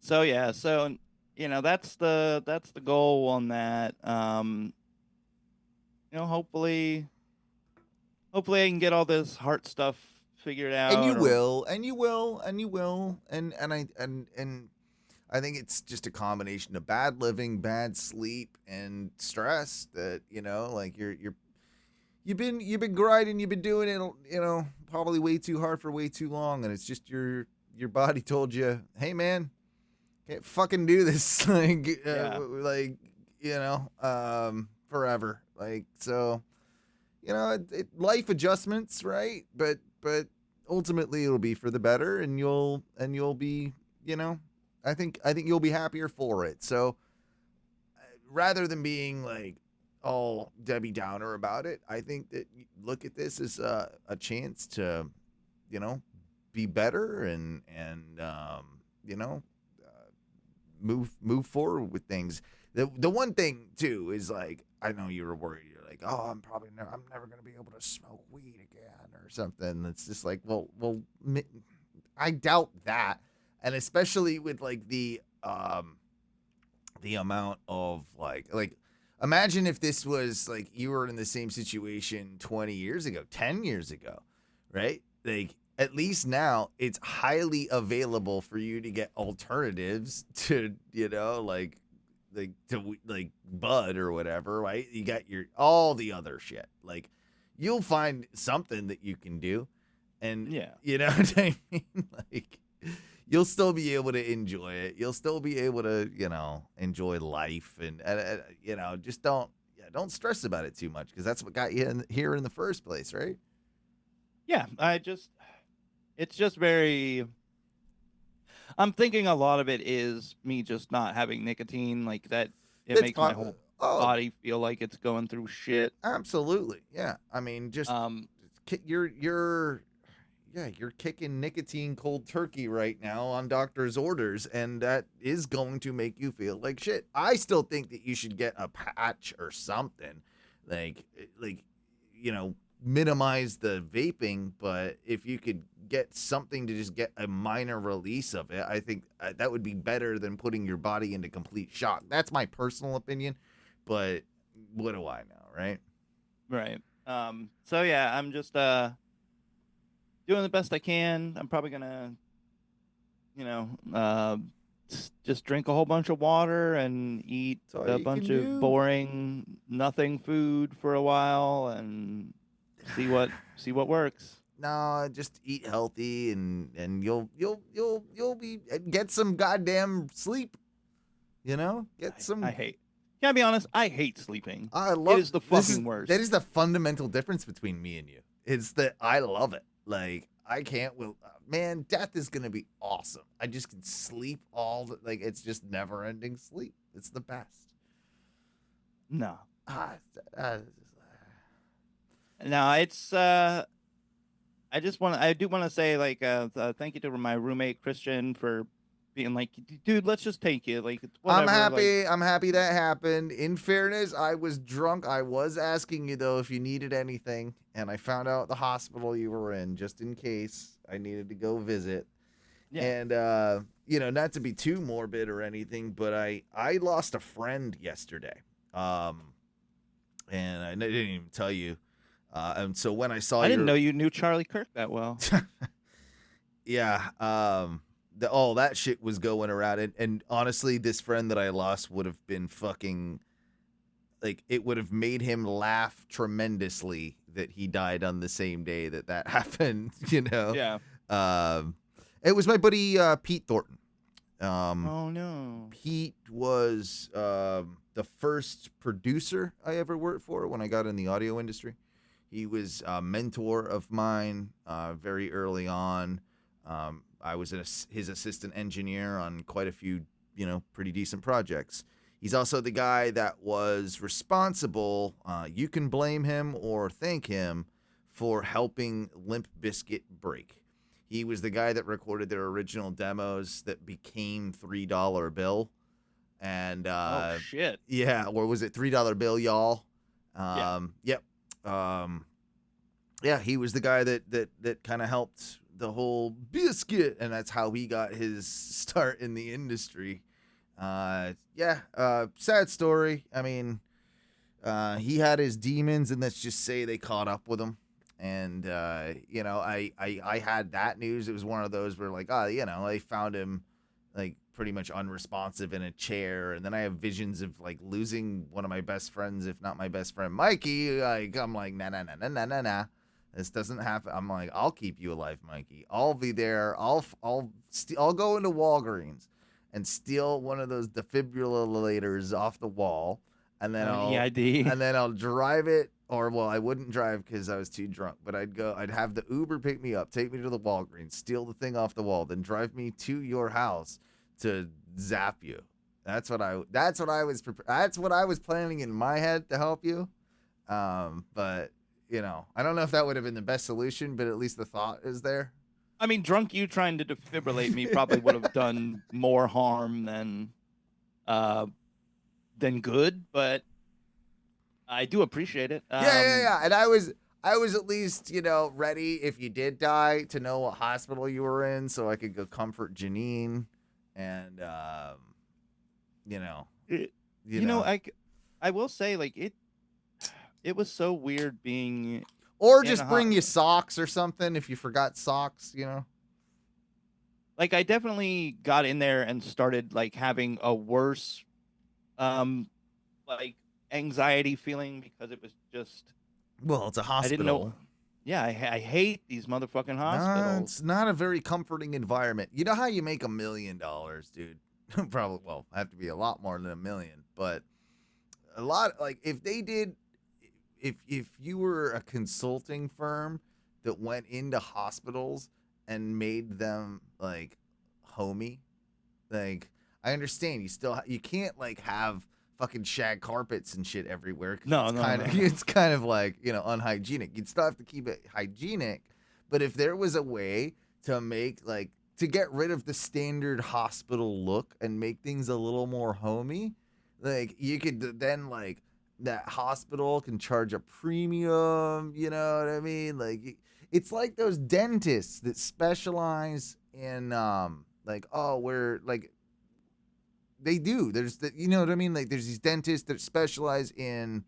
so yeah, so that's the goal on that. Hopefully I can get all this heart stuff figured out. And you or- will, and I think it's just a combination of bad living, bad sleep, and stress that like you've been grinding, you've been doing it, probably way too hard for way too long, and it's just your body told you, hey man, Can't fucking do this Yeah. like forever. Like so, life adjustments, right? But ultimately it'll be for the better, and you'll be, I think you'll be happier for it. So rather than being like all Debbie Downer about it, I think that you look at this as a chance to, be better and you know move forward with things. The one thing too is like, I know you were worried. You're like, oh, I'm never gonna be able to smoke weed again or something. It's just like, I doubt that, and especially with like the amount of like imagine if this was like you were in the same situation 20 years ago, 10 years ago, right? Like at least now it's highly available for you to get alternatives to, like bud or whatever, right? You got all the other shit. Like you'll find something that you can do, and Yeah. you know what I mean? Like you'll still be able to enjoy it. You'll still be able to, enjoy life, and just don't stress about it too much, because that's what got you here in the first place, right? Yeah. It's just very. I'm thinking a lot of it is me just not having nicotine, like that. It It's makes my whole oh, body feel like it's going through shit. absolutely, yeah. I mean, just you're kicking nicotine cold turkey right now on doctor's orders, and that is going to make you feel like shit. I still think that you should get a patch or something, like minimize the vaping. But if you could get something to just get a minor release of it, I think that would be better than putting your body into complete shock. That's my personal opinion, but what do I know, right? Right. So yeah, I'm just doing the best I can. I'm probably gonna, just drink a whole bunch of water and eat That's all a you bunch can of do. boring nothing food for a while and see what works. No, just eat healthy, and you'll be get some goddamn sleep. Get some. I hate. Can I be honest? I hate sleeping. I love It is the this fucking worst. That is the fundamental difference between me and you. It's that I love it. Like I can't. Man, death is gonna be awesome. I just can sleep like it's just never ending sleep. It's the best. No. Ah, No, it's I do want to say like thank you to my roommate Christian for being like, dude, let's just take you, like it's whatever. I'm Like, happy. I'm happy that happened. In fairness, I was drunk. I was asking you though if you needed anything, and I found out the hospital you were in just in case I needed to go visit. yeah. And not to be too morbid or anything, but I lost a friend yesterday. And I didn't even tell you. And so when I saw I didn't know you knew Charlie Kirk that well. yeah, all that shit was going around, and honestly, this friend that I lost would have been fucking, like, it would have made him laugh tremendously that he died on the same day that happened. Yeah. It was my buddy Pete Thornton. Oh no. Pete was the first producer I ever worked for when I got in the audio industry. He was a mentor of mine very early on. I was his assistant engineer on quite a few, pretty decent projects. He's also the guy that was responsible, you can blame him or thank him, for helping Limp Bizkit break. He was the guy that recorded their original demos that became $3 Bill. And Oh shit. yeah, or was it $3 Bill, y'all? Yep. Yeah, he was the guy that kind of helped the whole biscuit, and that's how he got his start in the industry. Sad story. I mean, he had his demons, and let's just say they caught up with him. And I had that news. It was one of those where like, I found him like pretty much unresponsive in a chair, and then I have visions of like losing one of my best friends, if not my best friend, Mikey. Like I'm like, nah. This doesn't happen. I'm like, I'll keep you alive, Mikey. I'll be there. I'll go into Walgreens and steal one of those defibrillators off the wall, and then EID. I'll drive it. Or well, I wouldn't drive because I was too drunk. But I'd have the Uber pick me up, take me to the Walgreens, steal the thing off the wall, then drive me to your house to zap you. That's what I was planning in my head to help you. But you know, I don't know if that would have been the best solution, but at least the thought is there. I mean, drunk you trying to defibrillate me probably would have done more harm than good, but I do appreciate it. Yeah. And I was at least, you know, ready if you did die to know what hospital you were in, so I could go comfort Janine, and you know, You know, I will say, like, it was so weird being, or in just a bring hot- you socks or something if you forgot socks, you know. like, I definitely got in there and started like having a worse, like anxiety feeling because it was just, Well, it's a hospital. I didn't know. Yeah, I hate these motherfucking hospitals. It's not a very comforting environment. You know how you make $1 million, dude? Probably, well, have to be a lot more than $1 million, but a lot, like if you were a consulting firm that went into hospitals and made them like homey, like I understand you can't like have fucking shag carpets and shit everywhere. No, It's kind of like, you know, unhygienic. You'd still have to keep it hygienic, but if there was a way to make like to get rid of the standard hospital look and make things a little more homey, like you could then like that hospital can charge a premium, you know what I mean? Like it's like those dentists that specialize in like, oh, we're like they do. There's the, you know what I mean? Like there's these dentists that specialize in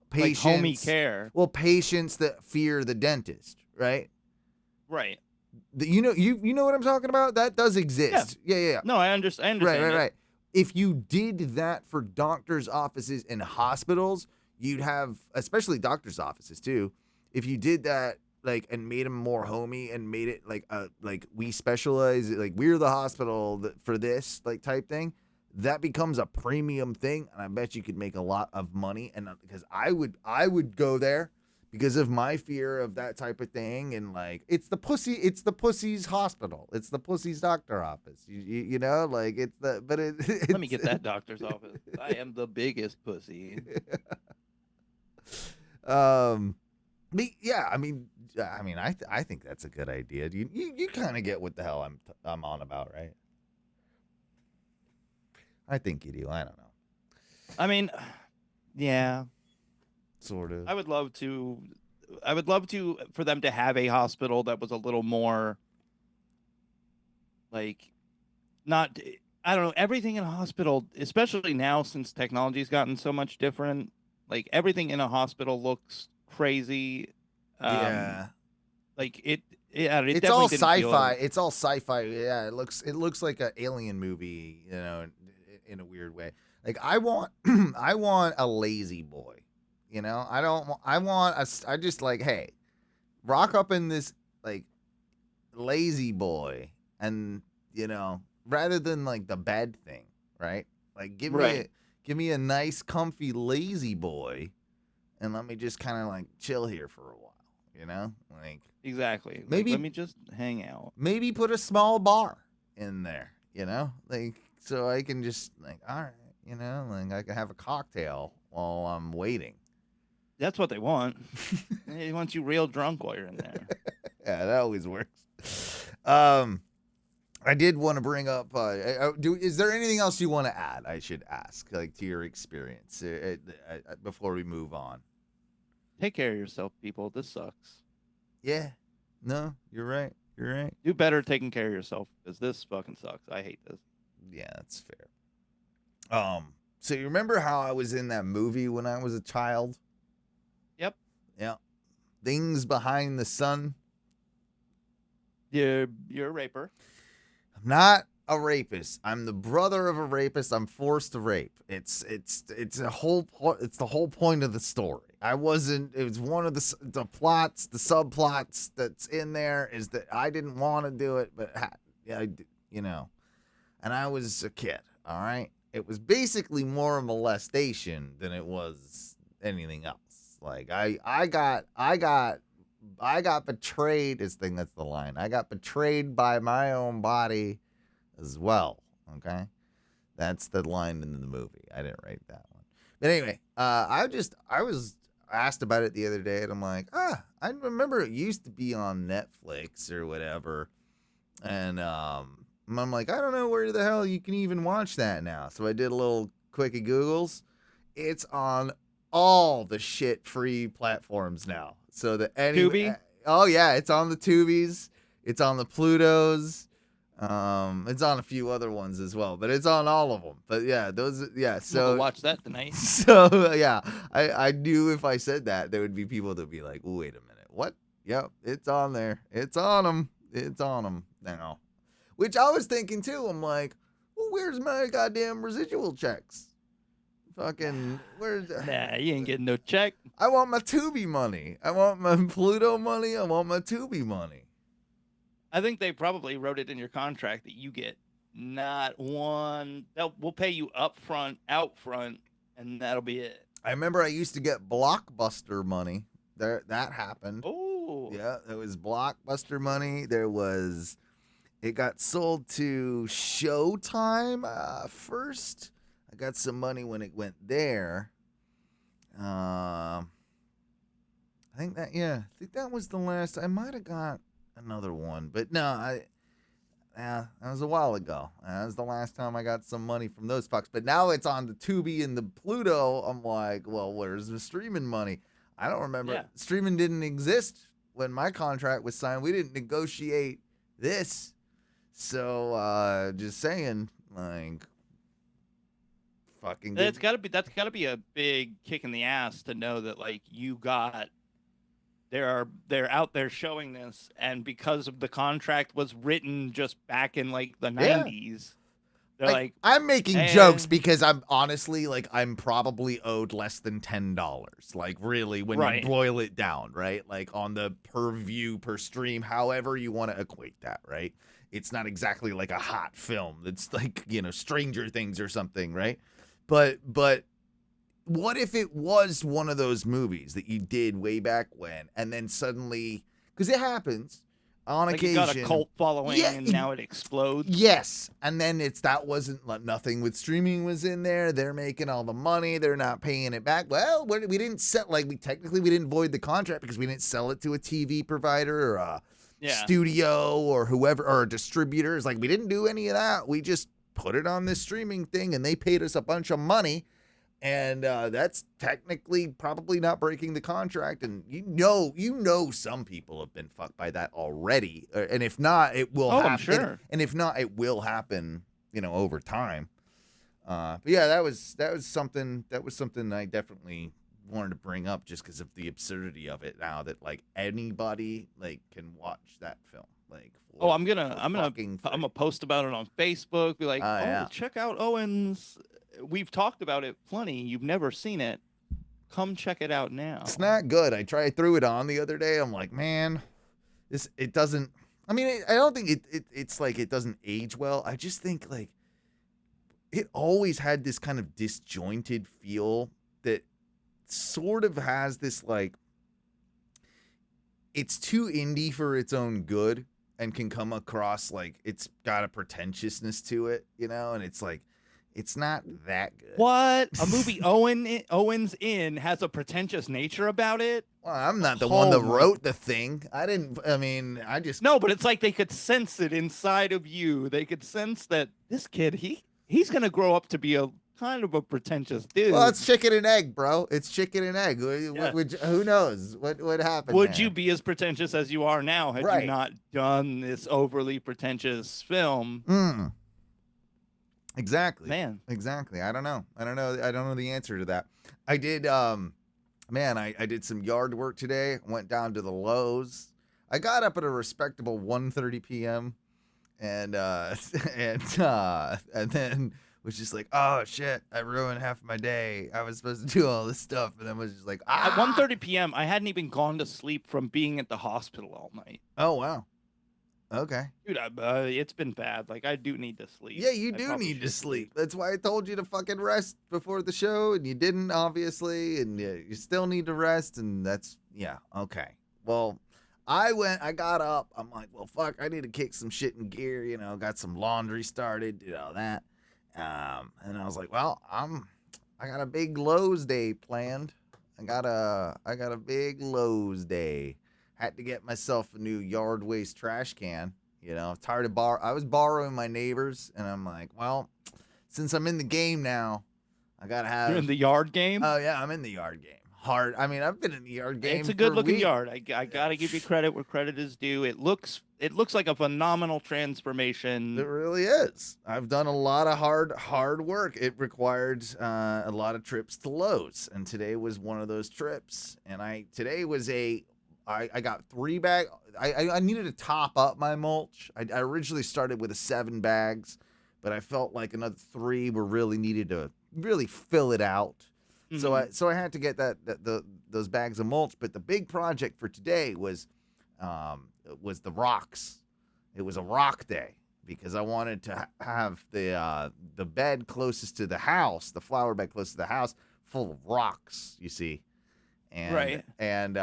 patients, like homey care. well, patients that fear the dentist, right? Right. You know what I'm talking about? That does exist. Yeah. No, I understand. Right. If you did that for doctors' offices and hospitals, you'd have, especially doctors' offices too. If you did that, like, and made them more homey and made it like we specialize, like we're the hospital for this like type thing, that becomes a premium thing, and I bet you could make a lot of money. And because I would go there because of my fear of that type of thing, and like it's the pussy's hospital, it's the pussy's doctor office. You know, like it's Let me get that doctor's office. I am the biggest pussy. Yeah, I mean, I think that's a good idea. You kind of get what the hell I'm on about, right? I think you do. I don't know. I mean, yeah. Sort of. I would love to for them to have a hospital that was a little more like not, I don't know, everything in a hospital, especially now since technology's gotten so much different, like everything in a hospital looks crazy. Yeah. Like it It's all sci-fi. It's all sci-fi. Yeah, it looks like an alien movie, you know, in a weird way. Like I want I want a lazy boy. You know, I just like, hey, rock up in this like lazy boy, and you know, rather than like the bed thing, right? Like give me a nice comfy lazy boy, and let me just kind of like chill here for a while, you know? Like exactly. Maybe let me just hang out. Maybe put a small bar in there, you know? Like so I can just like, all right, you know, like I can have a cocktail while I'm waiting. That's what they want. They want you real drunk while you're in there. Yeah, that always works. I did want to bring up. Is there anything else you want to add? I should ask, like to your experience, before we move on. Take care of yourself, people. This sucks. Yeah. No, you're right. You're right. Do better taking care of yourself because this fucking sucks. I hate this. Yeah, that's fair. So you remember how I was in that movie when I was a child? Yep. Yeah. Things Behind the Sun. You're a raper. I'm not a rapist. I'm the brother of a rapist. I'm forced to rape. It's the whole point of the story. It was one of the plots, the subplots that's in there is that I didn't want to do it, but yeah, and I was a kid. All right, it was basically more molestation than it was anything else. Like I got betrayed. That's the line. I got betrayed by my own body as well. Okay, that's the line in the movie. I didn't write that one. But anyway, I was asked about it the other day, and I'm like, I remember it used to be on Netflix or whatever, and I'm like, I don't know where the hell you can even watch that now. So I did a little quickie Googles. It's on all the shit free platforms now. So that Tubi? Oh yeah, it's on the Tubies, it's on the Plutos, it's on a few other ones as well, but it's on all of them. But yeah, So watch that tonight. so yeah, I knew if I said that there would be people that would be like, wait a minute, what? Yep, it's on there. It's on them now. Which I was thinking too. I'm like, well, where's my goddamn residual checks? Fucking, where's... Nah, you ain't getting no check. I want my Tubi money. I want my Pluto money. I want my Tubi money. I think they probably wrote it in your contract that you get not one. We'll pay you out front, and that'll be it. I remember I used to get Blockbuster money. That happened. Oh. Yeah, there was Blockbuster money. There was... It got sold to Showtime first. I got some money when it went there. I think that was the last. I might have got another one, but no, that was a while ago. That was the last time I got some money from those fucks. But now it's on the Tubi and the Pluto. I'm like, well, where's the streaming money? I don't remember. Yeah. Streaming didn't exist when my contract was signed. We didn't negotiate this. So just saying, like, fucking. That's gotta be a big kick in the ass to know that like they're out there showing this, and because of the contract was written just back in like the 90s, they're like I'm making jokes because I'm honestly like I'm probably owed less than $10. Like really, when you boil it down, right? Like on the per view per stream, however you want to equate that, right? It's not exactly like a hot film. It's like, Stranger Things or something, right? But what if it was one of those movies that you did way back when, and then suddenly, because it happens on like occasion, it got a cult following, and now it explodes. Yes, and then that wasn't nothing with streaming was in there. They're making all the money. They're not paying it back. Well, we didn't we didn't void the contract because we didn't sell it to a TV provider or a studio or whoever or a distributor. It's like we didn't do any of that. We just put it on this streaming thing, and they paid us a bunch of money. And that's technically probably not breaking the contract. And some people have been fucked by that already. And if not, it will happen. I'm sure. And if not, it will happen, over time. But yeah, that was something I definitely wanted to bring up just because of the absurdity of it now that like anybody like can watch that film. Like, I'm gonna post about it on Facebook. Be like, check out Owens. We've talked about it plenty. You've never seen it. Come check it out now. It's not good. I threw it on the other day. I'm like, man, it doesn't. I mean, I don't think it's like it doesn't age well. I just think like it always had this kind of disjointed feel that sort of has this like it's too indie for its own good and can come across like it's got a pretentiousness to it, and it's like it's not that good. What? A movie Owens in has a pretentious nature about it? Well, I'm not the one that wrote the thing. I just... No, but it's like they could sense it inside of you. They could sense that this kid, he's going to grow up to be a kind of a pretentious dude. Well, it's chicken and egg, bro. It's chicken and egg. Yeah. Who knows what happened? Would you be as pretentious as you are now had you not done this overly pretentious film? Exactly. Man. Exactly. I don't know. I don't know the answer to that. I did I did some yard work today. Went down to the Lowe's. I got up at a respectable 1:30 p.m. and then was just like, oh shit, I ruined half of my day. I was supposed to do all this stuff, and then was just like, At 1:30 p.m., I hadn't even gone to sleep from being at the hospital all night. Oh wow. Okay. Dude, it's been bad. Like, I do need to sleep. Yeah, you I do probably need to should sleep. That's why I told you to fucking rest before the show, and you didn't, obviously, and you still need to rest, and that's, yeah, okay. Well, I got up. I'm like, well, fuck, I need to kick some shit in gear, got some laundry started, did all that. And I was like, well, I got a big Lowe's day planned. I got a big Lowe's day. Had to get myself a new yard waste trash can. It's hard to borrow. I was borrowing my neighbors, and I'm like, well, since I'm in the game now, I gotta have. You're in the yard game? Oh yeah, I'm in the yard game. Hard. I mean, I've been in the yard game. It's a good looking weeks. yard. I gotta give you credit where credit is due. It looks like a phenomenal transformation. It really is. I've done a lot of hard work. It required a lot of trips to Lowe's, and today was one of those trips. And today was I got 3 bags. I needed to top up my mulch. I originally started with 7 bags, but I felt like another 3 were really needed to really fill it out. Mhm. So I had to get those bags of mulch. But the big project for today was the rocks. It was a rock day because I wanted to have the bed closest to the house, the flower bed closest to the house, full of rocks. You see. And, Right. And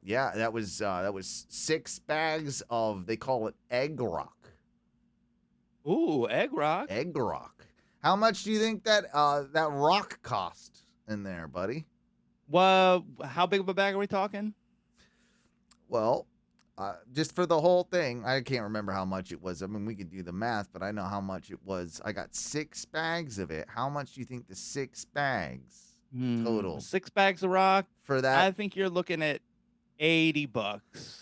yeah, that was 6 bags of, they call it egg rock. Ooh, egg rock. Egg rock. How much do you think that rock cost in there, buddy? Well, how big of a bag are we talking? Well, just for the whole thing, I can't remember how much it was. I mean, we could do the math, but I know how much it was. I got 6 bags of it. How much do you think the 6 bags total 6 bags of rock. for that? I think you're looking at $80.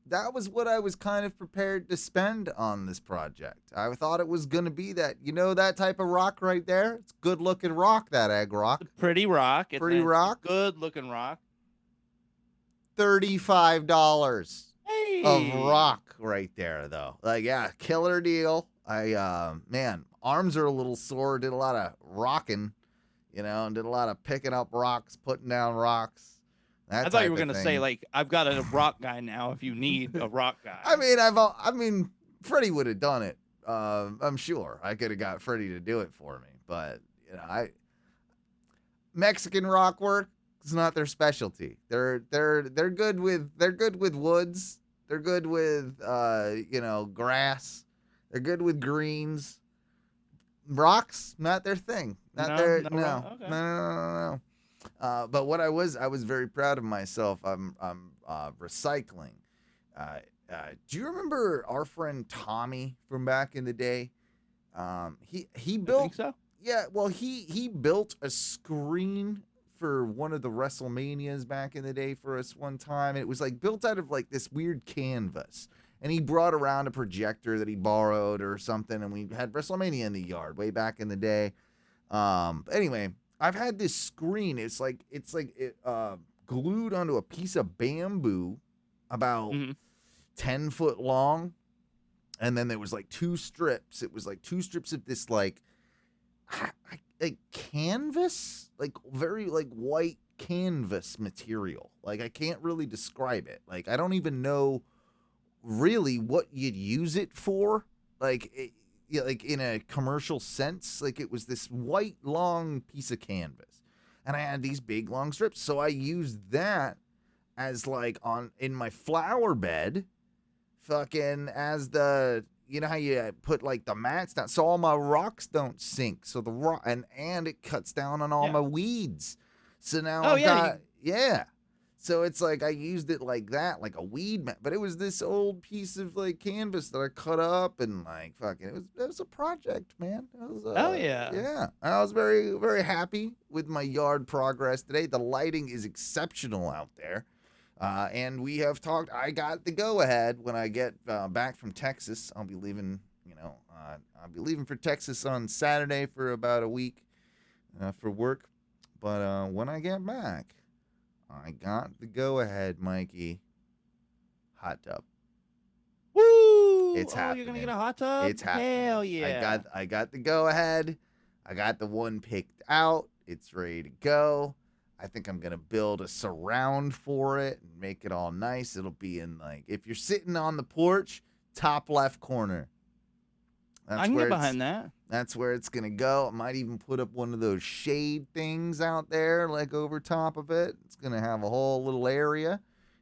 That was what I was kind of prepared to spend on this project. I thought it was going to be that, that type of rock right there? It's good looking rock, that egg rock. Pretty rock. It's Pretty a rock? Good looking rock. $35 Hey. of rock right there, though. Like, yeah, killer deal. Man, arms are a little sore. Did a lot of rocking, and did a lot of picking up rocks, putting down rocks. I thought you were gonna say, like, I've got a rock guy now if you need a rock guy. I mean, Freddie would have done it. I'm sure I could have got Freddie to do it for me, but Mexican rock work is not their specialty. They're good with woods. They're good with grass. They're good with greens. Rocks, not their thing. Not their no. Okay. No. But what I was very proud of myself. I'm recycling. Do you remember our friend Tommy from back in the day? He built. I think so. Yeah, well, he built a screen for one of the WrestleManias back in the day for us one time. And it was like built out of like this weird canvas. And he brought around a projector that he borrowed or something, and we had WrestleMania in the yard way back in the day. Anyway, I've had this screen. It's like glued onto a piece of bamboo about 10 foot long. And then there was like 2 strips. It was like 2 strips of this like canvas, like very like white canvas material. Like I can't really describe it. Like I don't even know really what you'd use it for. Like in a commercial sense, like it was this white long piece of canvas, and I had these big long strips, so I used that as like in my flower bed, fucking as the, how you put like the mats down so all my rocks don't sink, so the rock and it cuts down on all my weeds. So now I've got so it's like I used it like that, like a weed mat, but it was this old piece of like canvas that I cut up and like fucking it was a project, man. It was, yeah. I was very, very happy with my yard progress today. The lighting is exceptional out there, and we have talked. I got the go ahead when I get back from Texas. I'll be leaving. I'll be leaving for Texas on Saturday for about a week for work, but when I get back, I got the go-ahead, Mikey. Hot tub. Woo! It's happening. You're gonna get a hot tub? It's happening. Hell yeah! I got the go-ahead. I got the one picked out. It's ready to go. I think I'm gonna build a surround for it and make it all nice. It'll be in like if you're sitting on the porch, top left corner. I can get it's- behind that. That's where it's gonna go. I might even put up one of those shade things out there, like over top of it. It's gonna have a whole little area,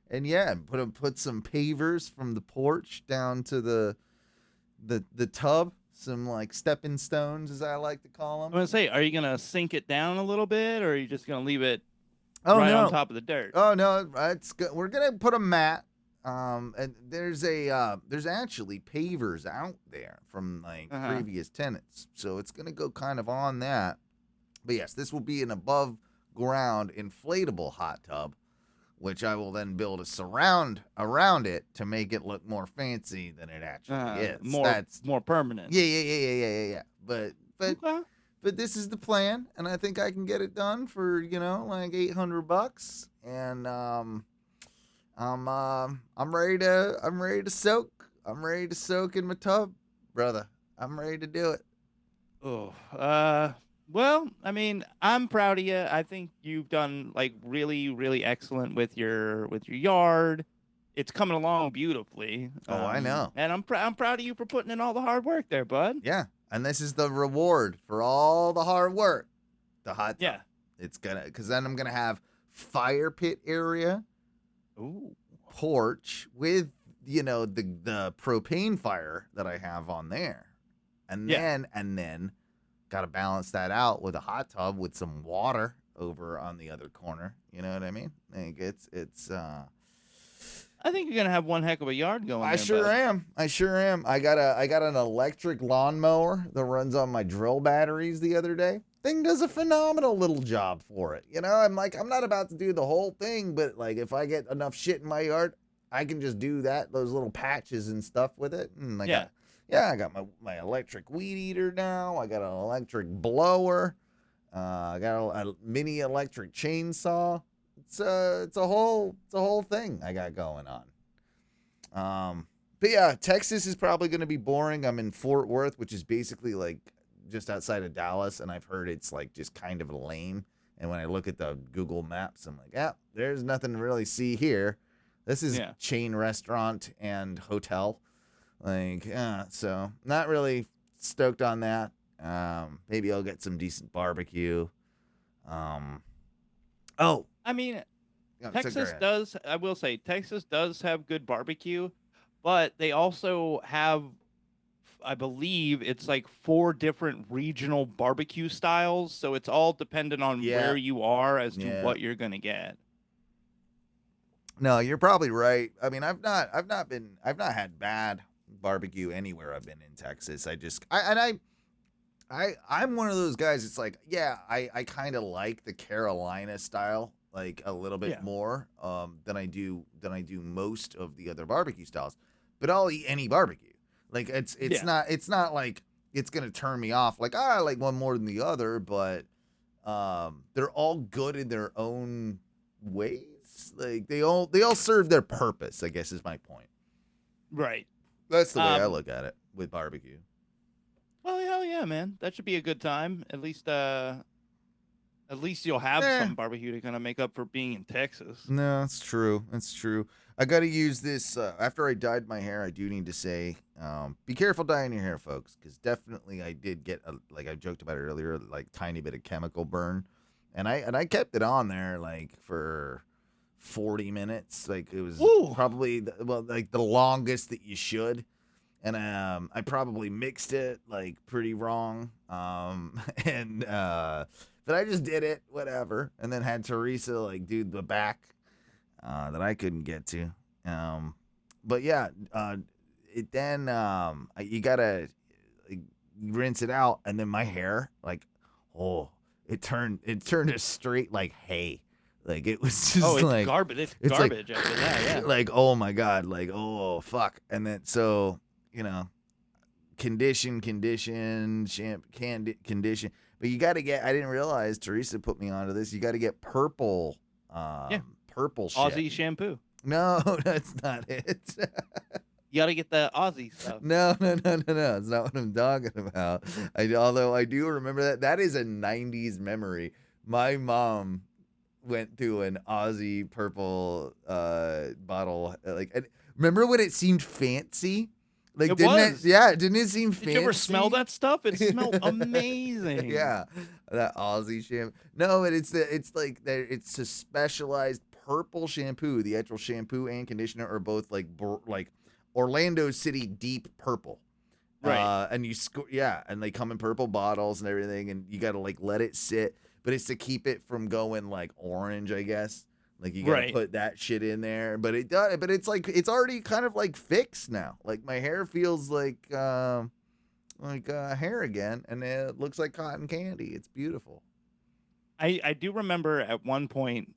and yeah, put some pavers from the porch down to the tub. Some like stepping stones, as I like to call I'm them. gonna say, are you gonna sink it down a little bit, or are you just gonna leave it Oh right no! on top of the dirt? Oh no! It's good. We're gonna put a mat. And there's actually pavers out there from like previous tenants, so it's gonna go kind of on that. But yes, this will be an above ground inflatable hot tub, which I will then build a surround around it to make it look more fancy than it actually is. More permanent. Yeah. But Okay. but this is the plan, and I think I can get it done for like $800, and I'm ready to soak. I'm ready to soak in my tub, brother. I'm ready to do it. Oh, well, I mean, I'm proud of you. I think you've done like really, really excellent with your yard. It's coming along beautifully. Oh, I know. And I'm proud of you for putting in all the hard work there, bud. Yeah, and this is the reward for all the hard work. The hot tub. Yeah. It's because then I'm gonna have fire pit area, Ooh. porch with the propane fire that I have on there, and then gotta balance that out with a hot tub with some water over on the other corner. You know what I mean? Like it's I think you're gonna have one heck of a yard going. I there, sure bud. am. I sure am. I got an electric lawnmower that runs on my drill batteries the other day. Thing does a phenomenal little job for it. I'm not about to do the whole thing, but like if I get enough shit in my yard, I can just do those little patches and stuff with it. And I got my electric weed eater now. I got an electric blower. I got a mini electric chainsaw. It's a whole thing I got going on. But yeah, Texas is probably going to be boring. I'm in Fort Worth, which is basically like just outside of Dallas, and I've heard it's like just kind of lame. And when I look at the Google Maps, I'm like, yeah, there's nothing to really see here. This is chain restaurant and hotel. Like, so not really stoked on that. Maybe I'll get some decent barbecue. I mean, Yeah, so Texas go ahead. does. I will say Texas does have good barbecue, but they also have, I believe it's like 4 different regional barbecue styles. So it's all dependent on where you are as to what you're gonna get. No, you're probably right. I mean, I've not had bad barbecue anywhere I've been in Texas. I'm one of those guys. It's like, yeah, I kind of like the Carolina style like a little bit more than I do most of the other barbecue styles. But I'll eat any barbecue. Like it's not like it's gonna turn me off. Like I like one more than the other, but they're all good in their own ways. Like they all serve their purpose, I guess is my point. Right. That's the way I look at it with barbecue. Well, hell yeah, man. That should be a good time. At least you'll have some barbecue to kind of make up for being in Texas. No, it's true. It's true. I got to use this after I dyed my hair. I do need to say, be careful dyeing your hair, folks, because definitely I did get like I joked about it earlier, like tiny bit of chemical burn, and I kept it on there like for 40 minutes. Like it was probably like the longest that you should. And I probably mixed it like pretty wrong. But I just did it, whatever. And then had Teresa like do the back that I couldn't get to. But yeah, it then you gotta like, rinse it out, and then my hair it turned to straight like hay. Like it was just it's garbage. It's garbage like, after that. Yeah. Like oh my god, like oh fuck, and then so. Condition, shampoo, condition. But you got to get, I didn't realize, Teresa put me onto this. You got to get purple, purple shit. Aussie shampoo. No, that's not it. You got to get the Aussie stuff. No. It's not what I'm talking about. Although I do remember that. That is a 90s memory. My mom went through an Aussie purple bottle. Remember when it seemed fancy? Like, It didn't was. it? Yeah, didn't it seem fancy? Did you ever smell that stuff? It smelled amazing. Yeah, that Aussie shampoo. No, but it's a specialized purple shampoo. The actual shampoo and conditioner are both like Orlando City deep purple. Right. And and they come in purple bottles and everything, and you gotta like let it sit, but it's to keep it from going like orange, I guess. Like you gotta Right. put that shit in there, but it does. But it's like it's already kind of like fixed now. Like my hair feels like hair again, and it looks like cotton candy. It's beautiful. I do remember at one point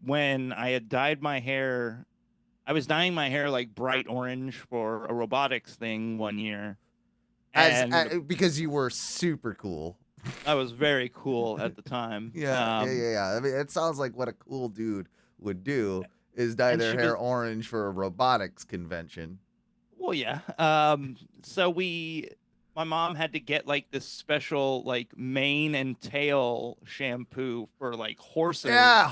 when I had dyed my hair. I was dyeing my hair like bright orange for a robotics thing one year. And Because you were super cool. I was very cool at the time. Yeah. I mean, it sounds like what a cool dude would do is dye And their she hair was- orange for a robotics convention. Well, yeah. So my mom had to get like this special like mane and tail shampoo for like horses. Yeah,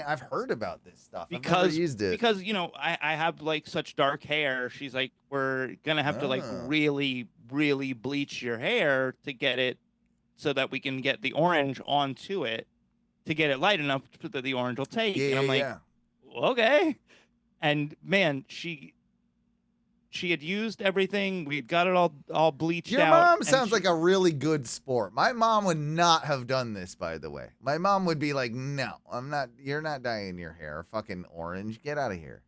I've heard about this stuff. I've never Because used it. because I have like such dark hair. She's like, we're gonna have to like Oh. really really bleach your hair to get it so that we can get the orange onto it to get it light enough so that the orange will take. Yeah, and I'm like, yeah. okay. And man, she had used everything. We'd got it all bleached Your out. mom and sounds she- like a really good sport. My mom would not have done this, by the way. My mom would be like, "No, I'm not. You're not dyeing your hair fucking orange. Get out of here."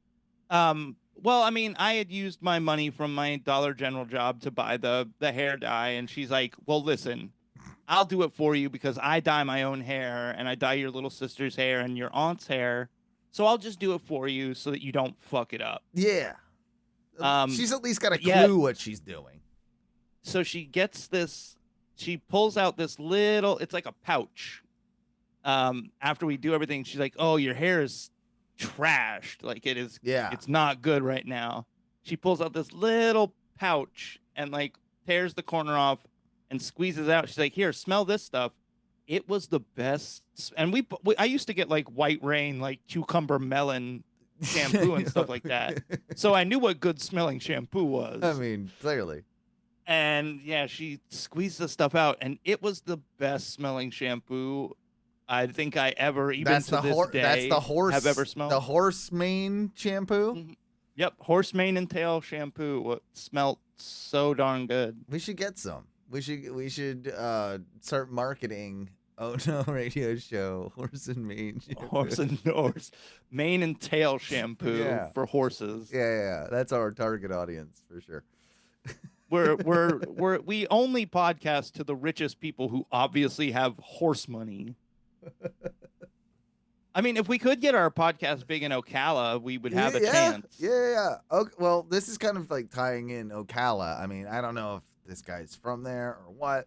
Well, I mean, I had used my money from my Dollar General job to buy the hair dye, and she's like, "Well, listen, I'll do it for you because I dye my own hair and I dye your little sister's hair and your aunt's hair. So I'll just do it for you so that you don't fuck it up." Yeah. She's at least got a clue yeah. what she's doing. So she pulls out this little, it's like a pouch. After we do everything, she's like, "Oh, your hair is trashed. Like it is, Yeah. it's not good right now." She pulls out this little pouch and like tears the corner off and squeezes out. She's like, "Here, smell this stuff." It was the best. And I used to get like White Rain, like cucumber melon shampoo and stuff like that. So I knew what good smelling shampoo was. I mean, clearly. And yeah, she squeezed the stuff out, and it was the best smelling shampoo I think I ever, even That's to the this day, that's the horse. have ever smelled. The horse mane shampoo. Mhm. Yep, horse mane and tail shampoo. It smelled so darn good. We should get some. We should start marketing. Oh no, radio show horse and mane. shampoo. Horse mane and tail shampoo Yeah. for horses. Yeah, that's our target audience for sure. We only podcast to the richest people who obviously have horse money. I mean, if we could get our podcast big in Ocala, we would have a chance. Yeah. Okay, well, this is kind of like tying in Ocala. I mean, I don't know if this guy's from there or what.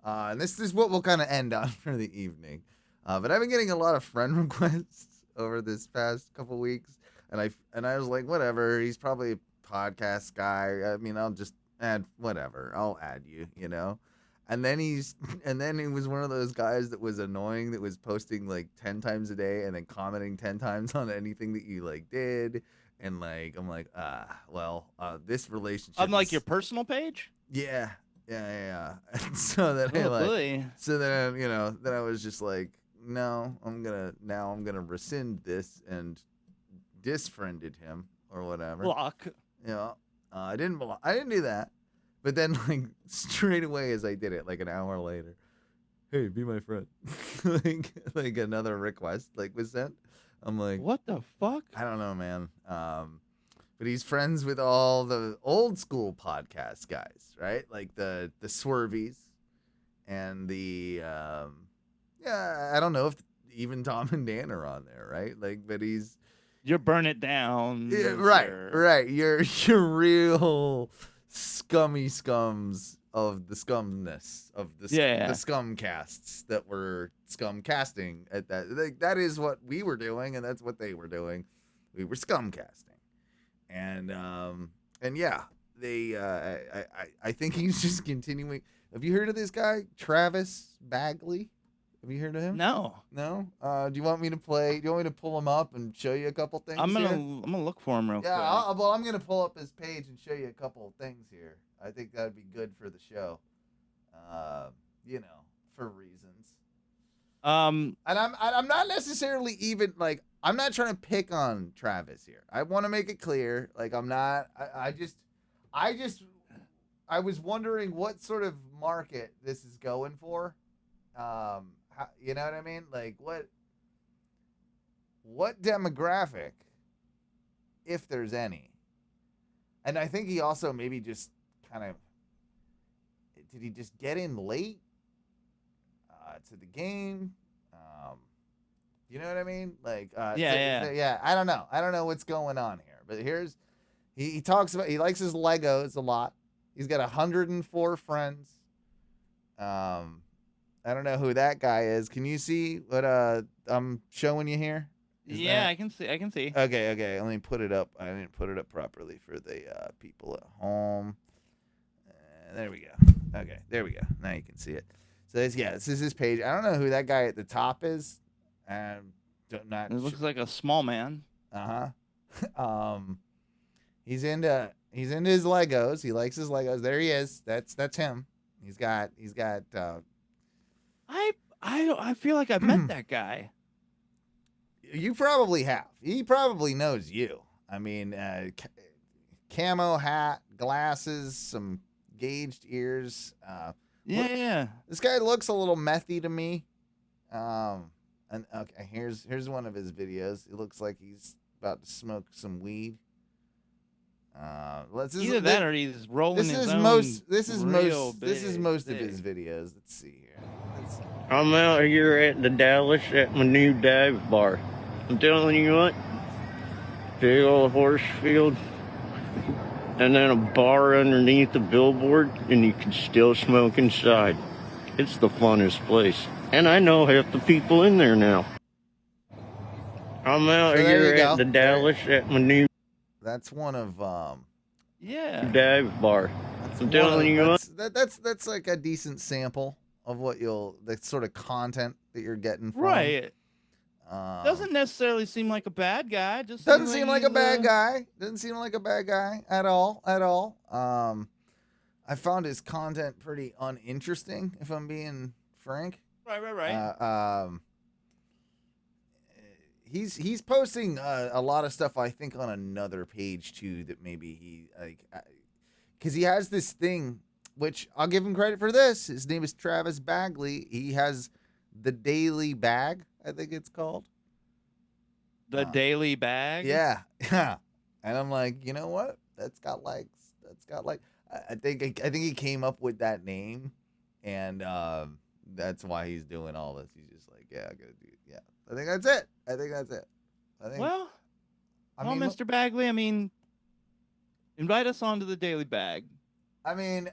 And this is what we'll kind of end on for the evening. But I've been getting a lot of friend requests over this past couple weeks, and I was like, whatever. He's probably a podcast guy. I mean, I'll just add whatever. I'll add you, you know. And then he was one of those guys that was annoying, that was posting like 10 times a day and then commenting 10 times on anything that you like did. And like, I'm like, this relationship. Unlike is- your personal page? Yeah. And so then Oh, boy. then I was just like, no, I'm gonna rescind this and disfriended him or whatever. Block. You know, I didn't do that. But then, like, straight away as I did it, like an hour later, hey, be my friend. like another request like was sent. I'm like, What the fuck? I don't know, man. But he's friends with all the old school podcast guys, right? Like the Swervies and the I don't know if even Tom and Dan are on there, right? Like, but he's You're Burn It Down. yeah, is right. your- You're real scummy scums of the scumness of the Yeah. the scum casts that were scum casting at that. Like, that is what we were doing, and that's what they were doing. We were scum casting, and yeah, they. I think he's just continuing. Have you heard of this guy, Travis Bagley? Have you heard of him? No. No. Do you want me to play? Do you want me to pull him up and show you a couple things? I'm here? gonna look for him real Yeah. quick. Well, I'm gonna pull up his page and show you a couple of things here. I think that'd be good for the show. For reasons. And I'm not necessarily even like I'm not trying to pick on Travis here. I want to make it clear. Like I'm not. I was wondering what sort of market this is going for. You know what I mean? Like what demographic, if there's any. And I think he also maybe just kind of did he just get in late to the game? You know what I mean? Like yeah. I don't know what's going on here. But here's he talks about he likes his Legos a lot. He's got 104 friends. I don't know who that guy is. Can you see what I'm showing you here? I can see. Okay. Let me put it up. I didn't put it up properly for the people at home. There we go. Okay, there we go. Now you can see it. So this is his page. I don't know who that guy at the top is. It looks like a small man. He's into his Legos. He likes his Legos. There he is. That's him. He's got. I feel like I've met that guy. You probably have. He probably knows you. I mean, camo hat, glasses, some gauged ears. Yeah. This guy looks a little methy to me. And okay, here's one of his videos. It looks like he's about to smoke some weed. Either that or he's rolling this his is own most this is real most big of his videos. Let's see here. I'm out here at the Dallas at my new dive bar. I'm telling you what, big old horse field, and then a bar underneath the billboard, and you can still smoke inside. It's the funnest place, and I know half the people in there now. I'm out here at the Dallas at my new. That's one of dive bar. I'm telling you what. That's like a decent sample of what the sort of content that you're getting from. Right. Doesn't necessarily seem like a bad guy. Just doesn't seem like a bad guy. Doesn't seem like a bad guy at all. I found his content pretty uninteresting, if I'm being frank. Right. He's posting a lot of stuff, I think, on another page too. That maybe he because he has this thing, which I'll give him credit for this. His name is Travis Bagley. He has the Daily Bag, I think it's called. The Daily Bag? Yeah. And I'm like, you know what? That's got likes. I think he came up with that name, and that's why he's doing all this. He's just like, yeah, I gotta do it. Yeah. I think that's it. Well, Mr. Bagley, I mean, invite us onto the Daily Bag. I mean,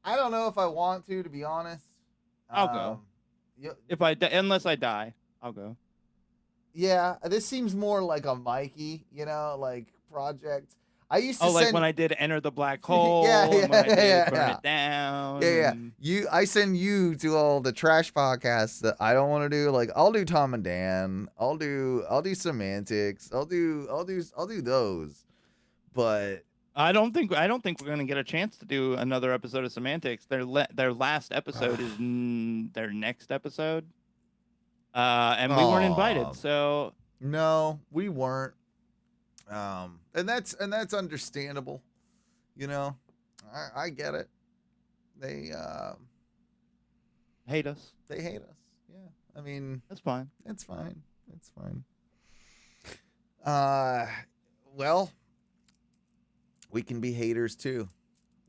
I don't know if I want to be honest. I'll go. Unless I die, I'll go. Yeah, this seems more like a Mikey, like project. I used to like when I did Enter the Black Hole. Yeah, when I did Burn It Down. Yeah. I send you to all the trash podcasts that I don't want to do. Like I'll do Tom and Dan. I'll do Semantics. I'll do those. But I don't think we're gonna get a chance to do another episode of Semantics. Their last episode is their next episode, and we weren't invited. So no, we weren't. And that's understandable. I get it. They hate us. They hate us. Yeah, I mean that's fine. It's fine. Well. We can be haters too.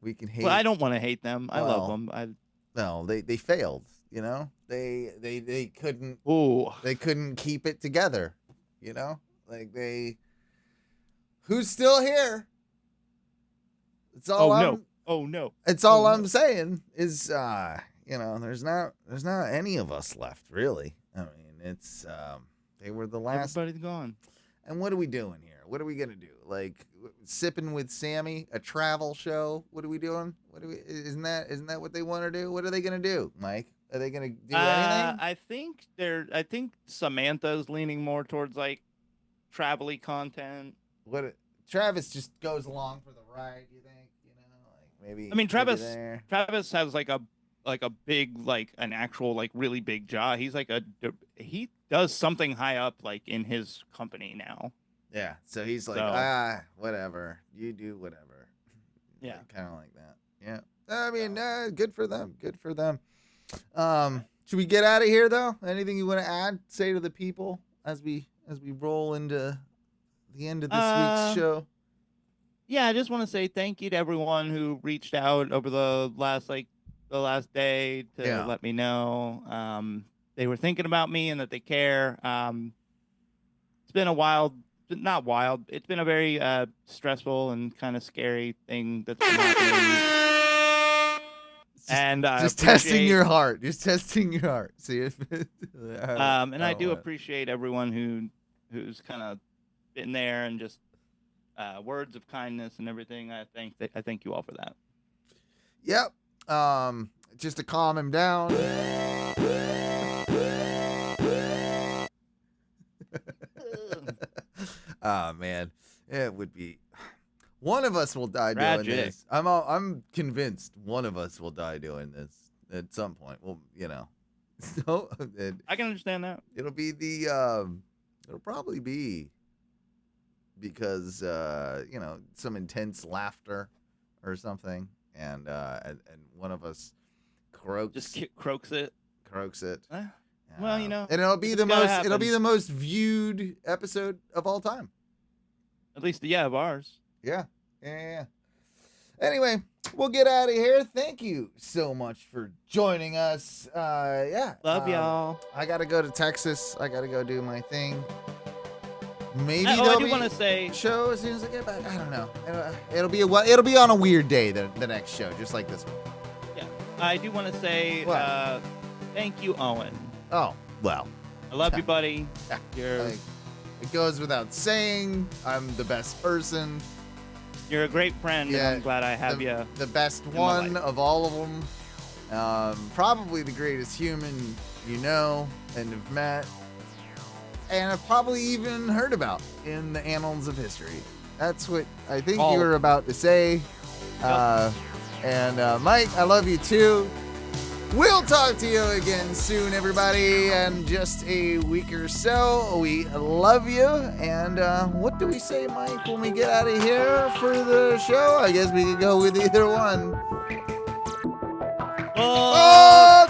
We can hate. Well, I don't want to hate them. I love them. No, they failed. They couldn't. Ooh. They couldn't keep it together. Who's still here? It's all. Oh no. It's all I'm saying is, there's not any of us left really. I mean, it's they were the last. Everybody's gone. And what are we doing here? What are we gonna do? Like sipping with Sammy, a travel show? What are we doing? Isn't that what they want to do? What are they gonna do, Mike? Are they gonna do anything? I think Samantha's leaning more towards like travel-y content. Travis just goes along for the ride, you think? You know, like maybe. I mean, Travis there. has like a big, like an actual like really big jaw. He's like he does something high up like in his company now. Yeah, so he's like, whatever. You do whatever. Yeah. Kind of like that. Yeah. I mean, good for them. Good for them. Should we get out of here though? Anything you want to add? Say to the people as we roll into the end of this week's show. Yeah, I just want to say thank you to everyone who reached out over the last day to let me know they were thinking about me and that they care. It's been it's been a very stressful and kind of scary thing that's been happening. And just testing your heart. Just testing your heart. See if. And I do appreciate everyone who's kind of been there and just words of kindness and everything. I thank you all for that. Yep. Just to calm him down. Oh man, it would be. One of us will die doing this. I'm convinced one of us will die doing this at some point. Well, you know. So I can understand that. It'll be it'll probably be because you know, some intense laughter or something, and one of us croaks it. Well, you know, and it'll be the most viewed episode of all time. At least, yeah, of ours. Yeah. Anyway, we'll get out of here. Thank you so much for joining us. Love y'all. I gotta go to Texas. I gotta go do my thing. Maybe I do want to say show as soon as I get back. I don't know. It'll be on a weird day the next show, just like this one. Yeah, I do want to say thank you, Owen. Oh well. I love you, buddy. Yeah. It goes without saying. I'm the best person. You're a great friend, and I'm glad I have you. The best one of all of them. Probably the greatest human you know and have met. And I've probably even heard about in the annals of history. That's what I think you were about to say. Yep. And Mike, I love you too. We'll talk to you again soon, everybody, in just a week or so. We love you. And what do we say, Mike, when we get out of here for the show? I guess we could go with either one. Oh,